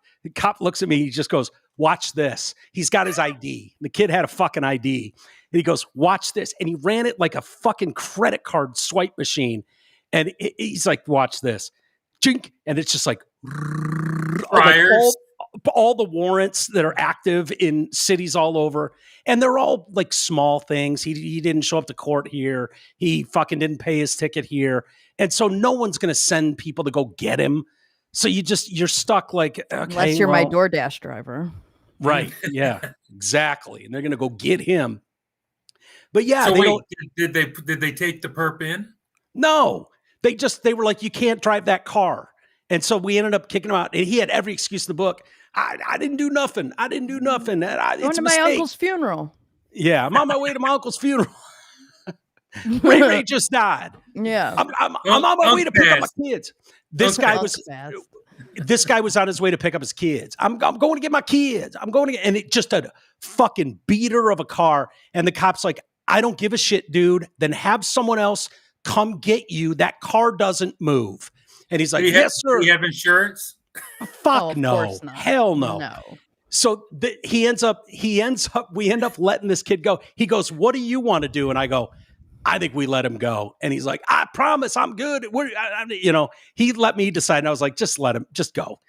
looks at me. He just goes, "Watch this." He's got his ID. The kid had a fucking ID. And he goes, "Watch this." And he ran it like a fucking credit card swipe machine. And he's like, "Watch this." Chink. And it's just like, all the warrants that are active in cities all over, and they're all like small things. He didn't show up to court here. He fucking didn't pay his ticket here. And so no one's going to send people to go get him. So you're stuck like, okay, unless you're my DoorDash driver. Right. Yeah, exactly. And they're going to go get him. But yeah, so did they take the perp in? No, they were like, you can't drive that car. And so we ended up kicking him out. And he had every excuse in the book. I didn't do nothing. I didn't do nothing. Going to my uncle's funeral. Yeah, I'm on my way to my uncle's funeral. Ray just died. Yeah, I'm on my way to pick up my kids. This guy was on his way to pick up his kids. I'm going to get my kids. And it just a fucking beater of a car. And the cop's like, I don't give a shit, dude. Then have someone else come get you. That car doesn't move. And he's like, yes, sir. Do you have insurance? Fuck no. Hell no. No. So we end up letting this kid go. He goes, what do you want to do? And I go, I think we let him go. And he's like, I promise I'm good. He let me decide. And I was like, just let him, just go.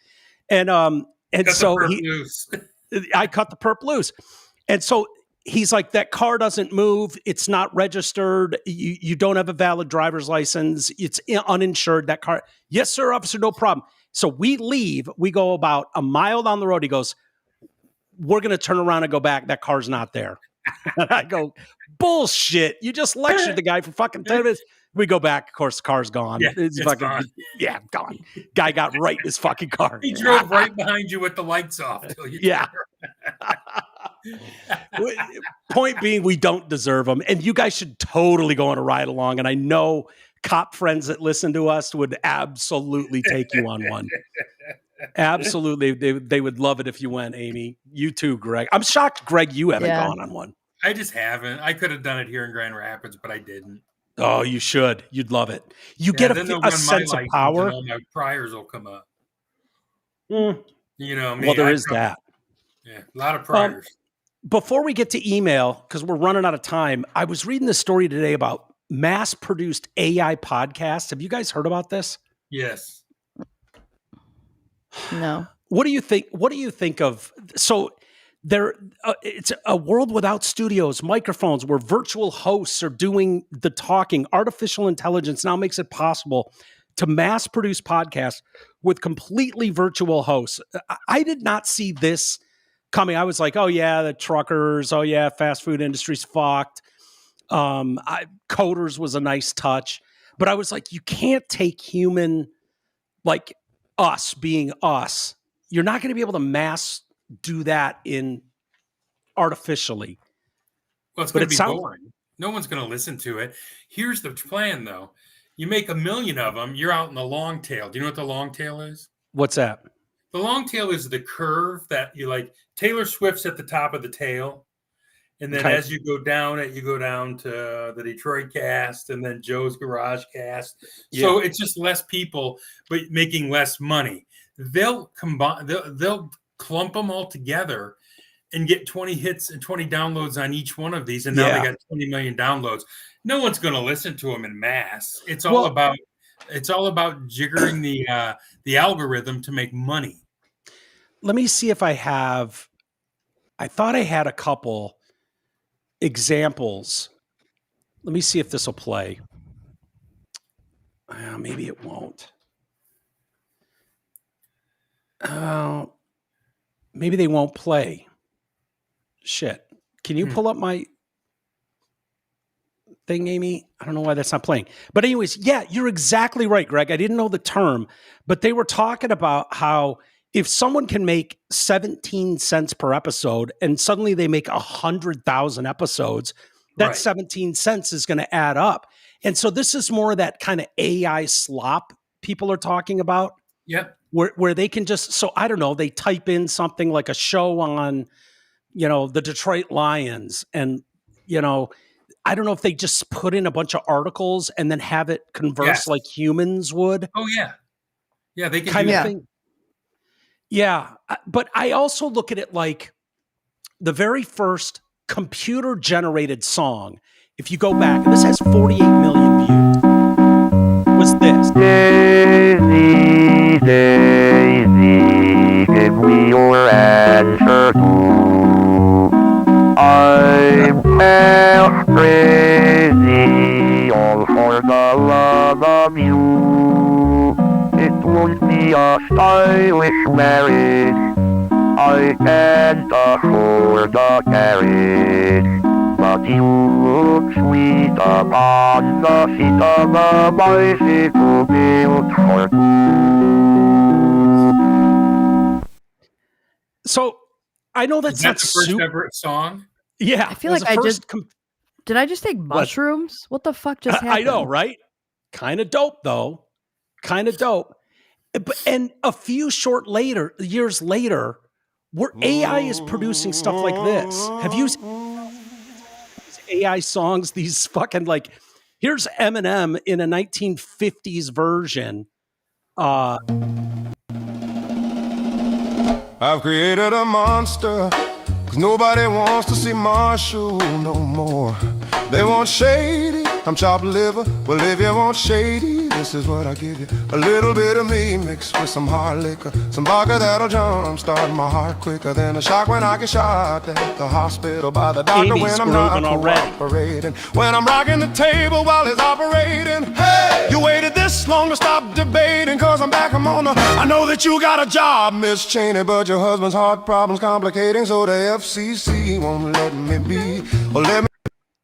And so I cut the perp loose. And so he's like, that car doesn't move. It's not registered. You don't have a valid driver's license. It's uninsured, that car. Yes, sir, officer, no problem. So we leave. We go about a mile down the road. He goes, we're going to turn around and go back. That car's not there. And I go, bullshit. You just lectured the guy for fucking 10 minutes. We go back. Of course, the car's gone. Yeah, it's fucking gone. Yeah, gone. Guy got right in his fucking car. He drove right behind you with the lights off. Yeah. Point being, we don't deserve them. And you guys should totally go on a ride along. And I know cop friends that listen to us would absolutely take you on one. Absolutely. They would love it if you went, Amy. You too, Greg. I'm shocked, Greg, you haven't gone on one. I just haven't. I could have done it here in Grand Rapids, but I didn't. Oh, you should. You'd love it. You get a sense of power. All my priors will come up. You know, well, there is that. Yeah, a lot of priors. Before we get to email, because we're running out of time, I was reading the story today about mass-produced AI podcasts. Have you guys heard about this? Yes. No. What do you think? What do you think of? So there, it's a world without studios, microphones, where virtual hosts are doing the talking. Artificial intelligence now makes it possible to mass-produce podcasts with completely virtual hosts. I did not see this coming. I was like, oh yeah, the truckers. Oh yeah, fast food industry's fucked. Coders was a nice touch, but I was like, you can't take human, like us being us. You're not going to be able to mass do that in artificially. Well, it's going to be boring. No one's going to listen to it. Here's the plan, though. You make 1 million of them. You're out in the long tail. Do you know what the long tail is? What's that? The long tail is the curve that you like. Taylor Swift's at the top of the tail. And then as you go down it, you go down to the Detroit cast and then Joe's Garage cast. Yeah. So it's just less people, but making less money. They'll combine, they'll clump them all together and get 20 hits and 20 downloads on each one of these. And now they got 20 million downloads. No one's going to listen to them in mass. It's all about jiggering the algorithm to make money. Let me see if I thought I had a couple examples. Let me see if this will play. Maybe it won't. Maybe they won't play. Shit. Can you pull up my thing, Amy? I don't know why that's not playing. But anyways, yeah, you're exactly right, Greg. I didn't know the term, but they were talking about how if someone can make 17 cents per episode and suddenly they make 100,000 episodes, that 17 cents is going to add up. And so this is more of that kind of AI slop people are talking about. Yep. Where they can just, so I don't know, they type in something like a show on, the Detroit Lions. And, I don't know if they just put in a bunch of articles and then have it converse like humans would. Oh, yeah. Yeah, they can kind do of that. thing. Yeah. But I also look at it like the very first computer generated song. If you go back, and this has 48 million views, was this. Daisy, Daisy, give me your answer too. I'm half crazy, all for the love of you. It won't be a stylish marriage, I can't afford a carriage. But you look sweet upon the seat of a bicycle built for two. So I know that's not the first ever song. Yeah, I feel like I just did. I just take mushrooms? What the fuck just happened? I know, right? Kind of dope, though. Kind of dope. And a few years later, where AI is producing stuff like this. Have you seen AI songs? These fucking here's Eminem in a 1950s version. I've created a monster, 'cause nobody wants to see Marshall no more. They want Shady I'm chopped liver. Well, if you want shady, this is what I give you. A little bit of me mixed with some hard liquor. Some vodka that'll jumpstart my heart quicker than a shock when I get shot at the hospital by the doctor when I'm not cooperating. When I'm rocking the table while he's operating. Hey, you waited this long to stop debating, cause I'm back, I'm on the... I know that you got a job, Miss Cheney, but your husband's heart problems complicating, so the FCC won't let me be. Or let me...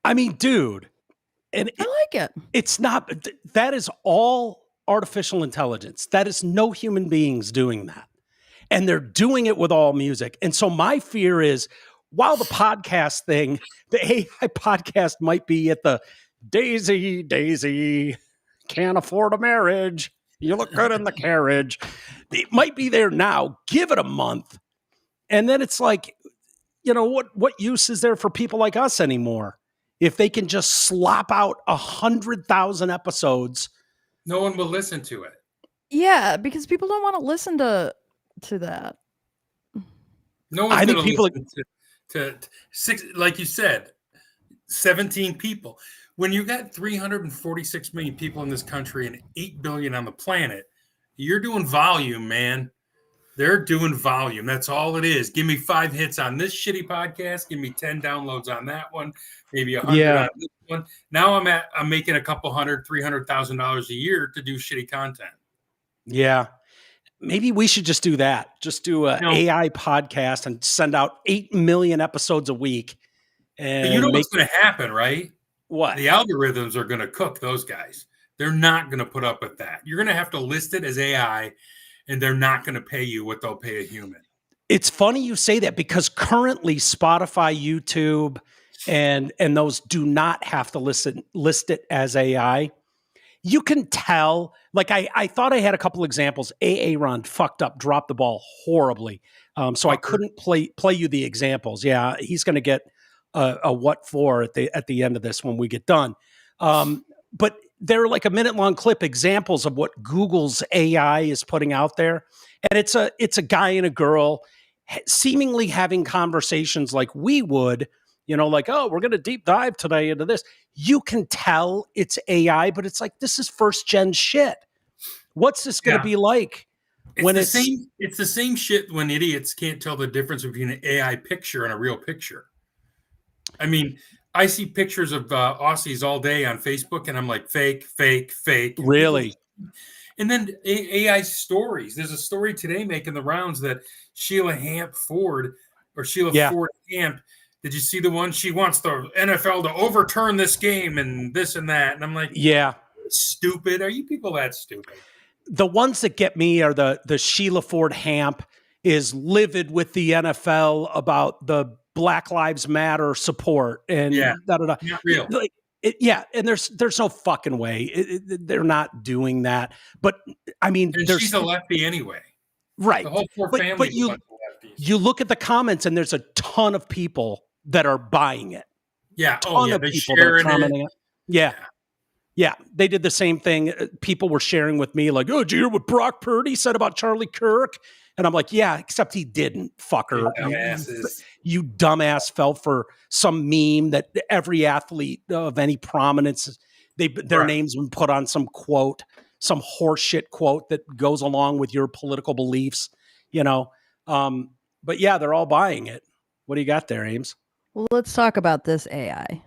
I mean, dude, and I like it. It's not, that is all artificial intelligence. That is no human beings doing that. And they're doing it with all music. And so my fear is, while the podcast thing, the AI podcast might be at the Daisy, can't afford a marriage. You look good in the carriage. It might be there now. Give it a month. And then it's like, you know, what use is there for people like us anymore? If they can just slop out 100,000 episodes. No one will listen to it. Yeah, because people don't want to listen to that. No one's going to listen to six, like you said, 17 people. When you got 346 million people in this country and 8 billion on the planet, you're doing volume, man. They're doing volume. That's all it is. Give me 5 hits on this shitty podcast. Give me 10 downloads on that one. Maybe 100 on this one. Now I'm making a couple $300,000 a year to do shitty content. Yeah. Maybe we should just do that. Just do an AI podcast and send out 8 million episodes a week. And you know what's going to happen, right? What? The algorithms are going to cook those guys. They're not going to put up with that. You're going to have to list it as AI, and they're not going to pay you what they'll pay a human. It's funny you say that, because currently Spotify, YouTube, and those do not have to list it as AI. You can tell, like I thought I had a couple examples. Aaron fucked up, dropped the ball horribly. So I couldn't play you the examples. Yeah, he's going to get a what for at the end of this when we get done. But they're like a minute-long clip examples of what Google's AI is putting out there. And it's a guy and a girl seemingly having conversations like we would, you know, like, oh, we're going to deep dive today into this. You can tell it's AI, but it's like, this is first gen shit. What's this going to be like? It's the same shit when idiots can't tell the difference between an AI picture and a real picture. I mean, I see pictures of Aussies all day on Facebook, and I'm like, fake. Really? And then AI stories. There's a story today making the rounds that Sheila Ford Hamp. Did you see the one? She wants the NFL to overturn this game and this and that. And I'm like, yeah, stupid. Are you people that stupid? The ones that get me are the Sheila Ford Hamp is livid with the NFL about the Black Lives Matter support and not real. Like, and there's no fucking way they're not doing that. But I mean, she's a lefty anyway, right? The whole poor family. But you look at the comments, and there's a ton of people that are buying it. Yeah, of people that are commenting it. Yeah, they did the same thing. People were sharing with me like, "Oh, did you hear what Brock Purdy said about Charlie Kirk?" And I'm like, yeah, except he didn't, fucker. You dumbass fell for some meme that every athlete of any prominence, their names been put on some quote, some horseshit quote that goes along with your political beliefs, you know. But yeah, they're all buying it. What do you got there, Ames? Well, let's talk about this AI.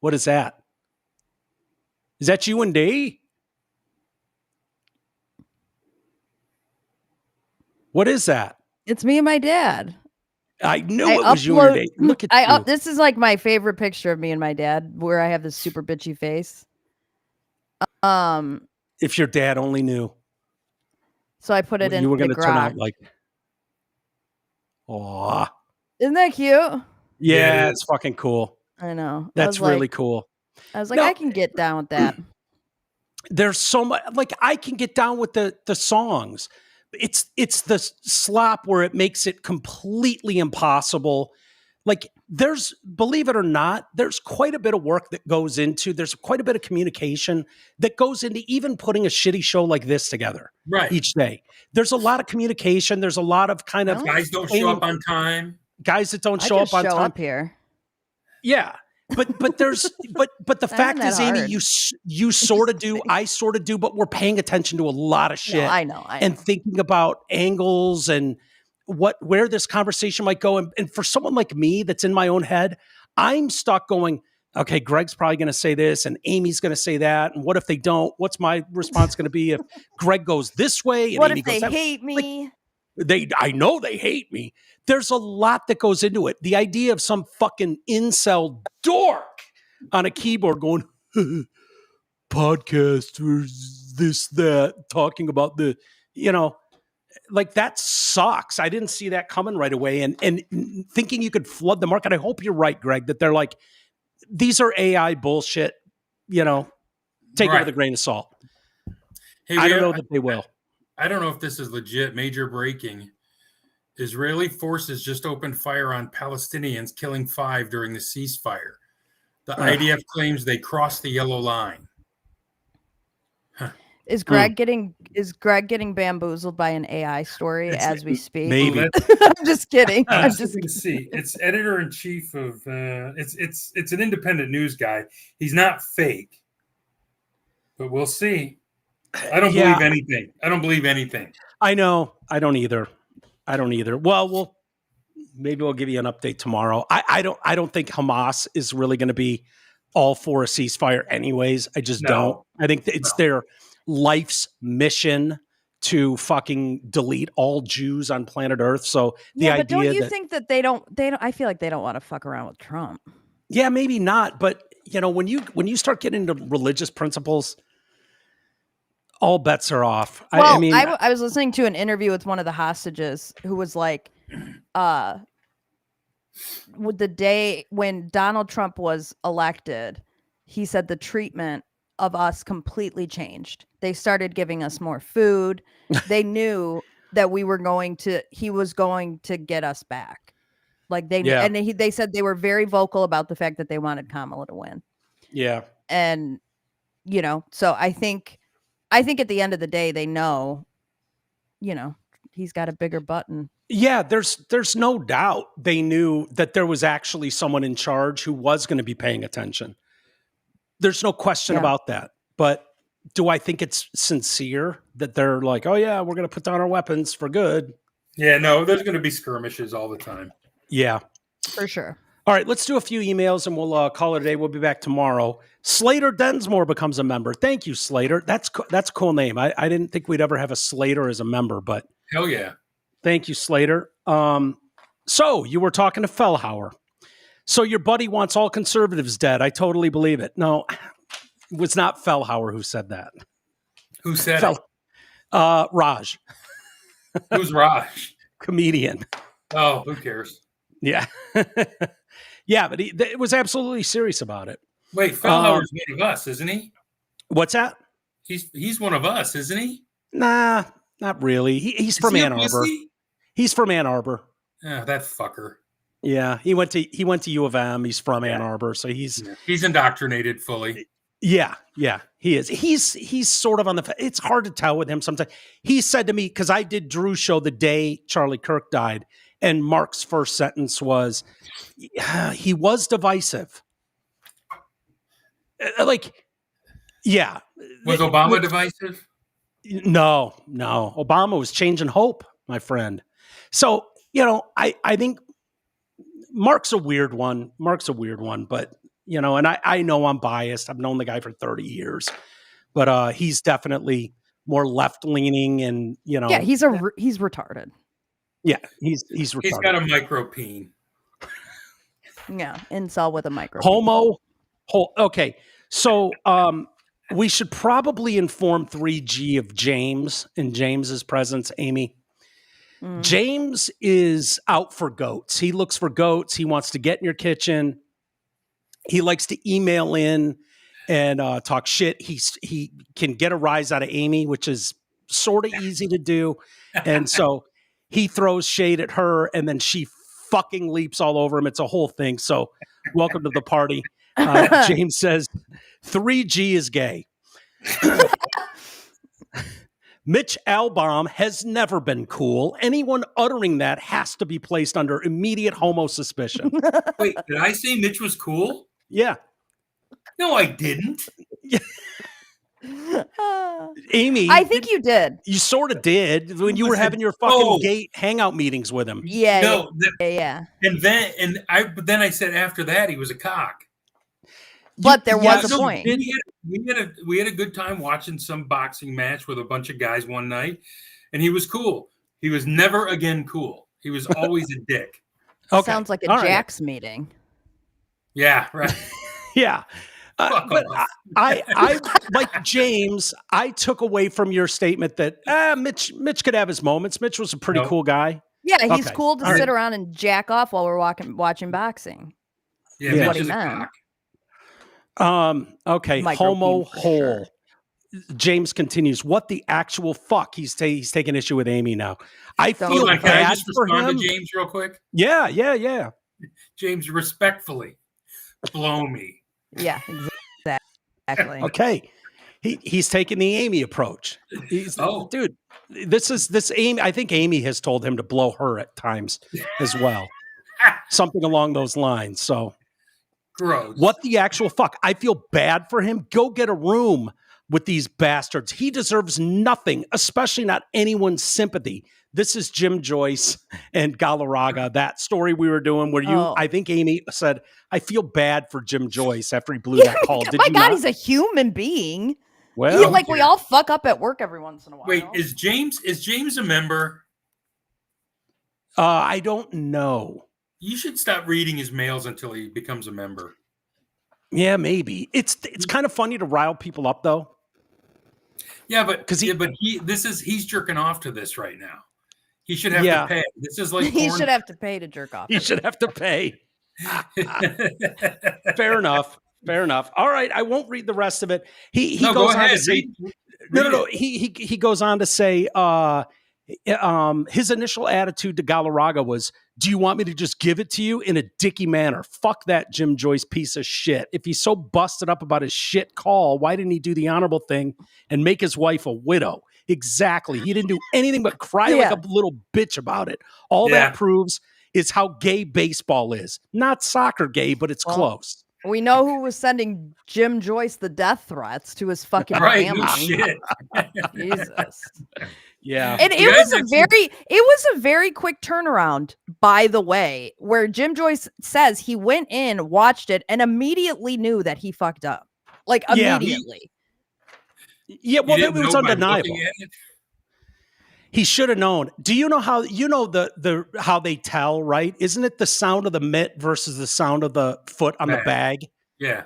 What is that? Is that you and D? What is that? It's me and my dad. I knew it was you and your dad. Look at you. This is like my favorite picture of me and my dad, where I have this super bitchy face. If your dad only knew. So I put it in. You were going to turn out like. Aw. Isn't that cute? Yeah, it's fucking cool. I know. That's really cool. I was like, I can get down with that. There's so much, like, I can get down with the songs. It's the slop where it makes it completely impossible. Like, believe it or not, there's quite a bit of work that goes into, there's quite a bit of communication that goes into even putting a shitty show like this together each day. There's a lot of communication. There's a lot of guys don't show up on time. Guys that don't show up on time. Show up here. Yeah. But there's but the fact is, Amy, you sort of do, I sort of do, but we're paying attention to a lot of shit. No, I know. And thinking about angles and where this conversation might go. And for someone like me that's in my own head, I'm stuck going, okay, Greg's probably going to say this and Amy's going to say that. And what if they don't? What's my response going to be if Greg goes this way and what Amy if goes they that hate me? I know they hate me. There's a lot that goes into it. The idea of some fucking incel dork on a keyboard going, podcast or this, that, talking about the, like that sucks. I didn't see that coming right away. And thinking you could flood the market. I hope you're right, Greg, that they're like, these are AI bullshit, take it with a grain of salt. Hey, I don't know that they will. I don't know if this is legit. Major breaking. Israeli forces just opened fire on Palestinians, killing 5 during the ceasefire. The IDF claims they crossed the yellow line. Huh. Is Greg getting bamboozled by an AI story as we speak? Maybe. I'm just kidding. I'm just kidding. See. It's editor-in-chief of it's an independent news guy. He's not fake. But we'll see. I don't believe anything. I don't believe anything. I know. I don't either. Well, maybe we'll give you an update tomorrow. I don't think Hamas is really going to be all for a ceasefire anyways. I just don't. I think it's their life's mission to fucking delete all Jews on planet Earth. So the idea, but don't you think that they don't, I feel like they don't want to fuck around with Trump. Yeah, maybe not. But when you start getting into religious principles, all bets are off. Well, I was listening to an interview with one of the hostages who was like, with the day when Donald Trump was elected, he said the treatment of us completely changed. They started giving us more food. They knew that he was going to get us back. Like they said they were very vocal about the fact that they wanted Kamala to win. Yeah. And, so I think at the end of the day, they know, he's got a bigger button. Yeah, there's no doubt they knew that there was actually someone in charge who was going to be paying attention. There's no question about that. But do I think it's sincere that they're like, oh yeah, we're going to put down our weapons for good? Yeah, no, there's going to be skirmishes all the time. Yeah. For sure. All right, let's do a few emails and we'll call it a day. We'll be back tomorrow. Slater Densmore becomes a member. Thank you, Slater. That's a cool name. I didn't think we'd ever have a Slater as a member, but hell yeah. Thank you, Slater. So you were talking to Fellhauer. So your buddy wants all conservatives dead. I totally believe it. No, it was not Fellhauer who said that. Who said it? Raj. Who's Raj? Comedian. Oh, who cares? Yeah. Yeah, but he was absolutely serious about it. Wait, Fellhauer's one of us, isn't he? What's that? He's one of us, isn't he? Nah, not really. He's from Ann Arbor. He's from Ann Arbor. Yeah, that fucker. Yeah, he went to U of M. He's from Ann Arbor, so he's indoctrinated fully. Yeah, he is. He's sort of on the. It's hard to tell with him sometimes. He said to me, because I did Drew's show the day Charlie Kirk died, and Mark's first sentence was, he was divisive. Was Obama divisive? No. Obama was changing hope, my friend. So, I think Mark's a weird one, but, and I know I'm biased. I've known the guy for 30 years, but he's definitely more left-leaning and, Yeah, he's retarded. Yeah, he's retarded. He's got a micropene. Yeah, incel with a micropene. Homo. Okay, so we should probably inform 3G of James and James's presence, Amy. James is out for goats. He looks for goats. He wants to get in your kitchen. He likes to email in and talk shit. He can get a rise out of Amy, which is sort of easy to do. And so he throws shade at her and then she fucking leaps all over him. It's a whole thing. So welcome to the party. James says 3G is gay. Mitch Albom has never been cool. Anyone uttering that has to be placed under immediate homo suspicion. Wait, did I say Mitch was cool? Yeah. No, I didn't. Amy, I think you did. You sort of did when you were having your fucking gay hangout meetings with him. Yeah. And then I said after that he was a cock. But there was a point. We had a good time watching some boxing match with a bunch of guys one night, and he was cool. He was never again cool. He was always a dick. Okay. Sounds like a Jax meeting. Yeah, right. Yeah. But I like James, I took away from your statement that Mitch could have his moments. Mitch was a pretty cool guy. Yeah, he's cool to sit around and jack off while we're watching boxing. Yeah, Mitch is a cock. Okay, homo hole. Sure. James continues. What the actual fuck? He's taking issue with Amy now. I feel bad Can I just for respond him. to James real quick? Yeah. James, respectfully, blow me. Yeah, exactly. Okay. He's taking the Amy approach. Dude, this Amy. I think Amy has told him to blow her at times as well. Something along those lines. So gross. What the actual fuck? I feel bad for him. Go get a room with these bastards. He deserves nothing, especially not anyone's sympathy. This is Jim Joyce and Galarraga, that story we were doing where I think Amy said, I feel bad for Jim Joyce after he blew that call. My God, he's a human being. Well, we all fuck up at work every once in a while. Wait, is James a member? I don't know. You should stop reading his mails until he becomes a member. Yeah, maybe. It's kind of funny to rile people up though. Yeah, but he's jerking off to this right now. He should have to pay. This is like he should have to pay to jerk off. He should have to pay. Fair enough. All right, I won't read the rest of it. He goes on to say no. He goes on to say his initial attitude to Galarraga was, do you want me to just give it to you in a dicky manner? Fuck that Jim Joyce piece of shit. If he's so busted up about his shit call, why didn't he do the honorable thing and make his wife a widow? Exactly. He didn't do anything but cry like a little bitch about it. All that proves is how gay baseball is. Not soccer gay, but it's close. We know who was sending Jim Joyce the death threats to his fucking family. Shit. Jesus. Yeah. And it was a very quick turnaround, by the way, where Jim Joyce says he went in, watched it, and immediately knew that he fucked up. Like immediately. Well, it was undeniable. He should have known. Do you know how how they tell, right? Isn't it the sound of the mitt versus the sound of the foot on the bag? Yeah.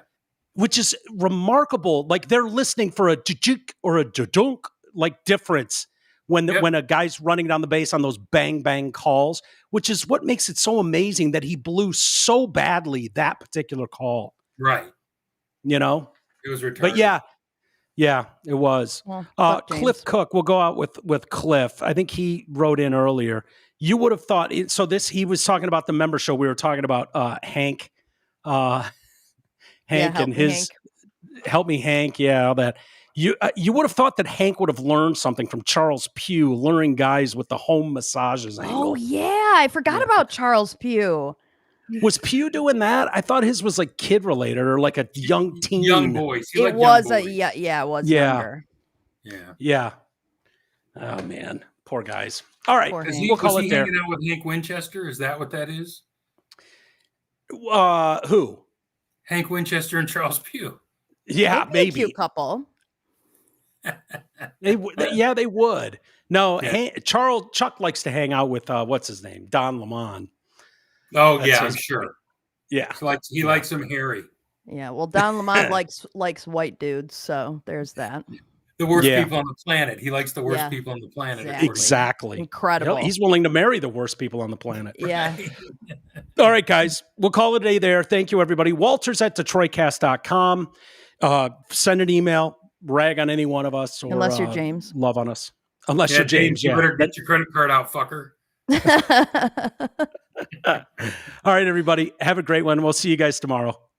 Which is remarkable. Like they're listening for a juk or a dunk like difference when a guy's running down the base on those bang bang calls, which is what makes it so amazing that he blew so badly that particular call. Right. You know? It was retarded. But yeah, it was. Well, Cliff Cook, we'll go out with Cliff. I think he wrote in earlier. You would have thought, he was talking about the member show. We were talking about Hank. Hank and his Help Me Hank. Yeah, all that. You would have thought that Hank would have learned something from Charles Pugh, luring guys with the home massages angle. Oh, yeah. I forgot about Charles Pugh. Was Pugh doing that? I thought his was like kid related or like a young teen. Young boys. It was younger. Yeah. Oh man, poor guys. All right, we'll call it there. Hanging out with Hank Winchester? Is that what that is? Who? Hank Winchester and Charles Pugh. Yeah, maybe a cute couple. They would. No, Chuck likes to hang out with what's his name, Don Lemon. Oh, I'm sure. Yeah. He likes him hairy. Yeah, well, Don Lemon likes white dudes, so there's that. The worst people on the planet. He likes the worst people on the planet. Exactly. Incredible. He's willing to marry the worst people on the planet. Yeah. All right, guys. We'll call it a day there. Thank you, everybody. Walters@DetroitCast.com. Send an email. Rag on any one of us. Or, unless you're James. Love on us. Unless you're James. You better get your credit card out, fucker. All right, everybody. Have a great one. We'll see you guys tomorrow.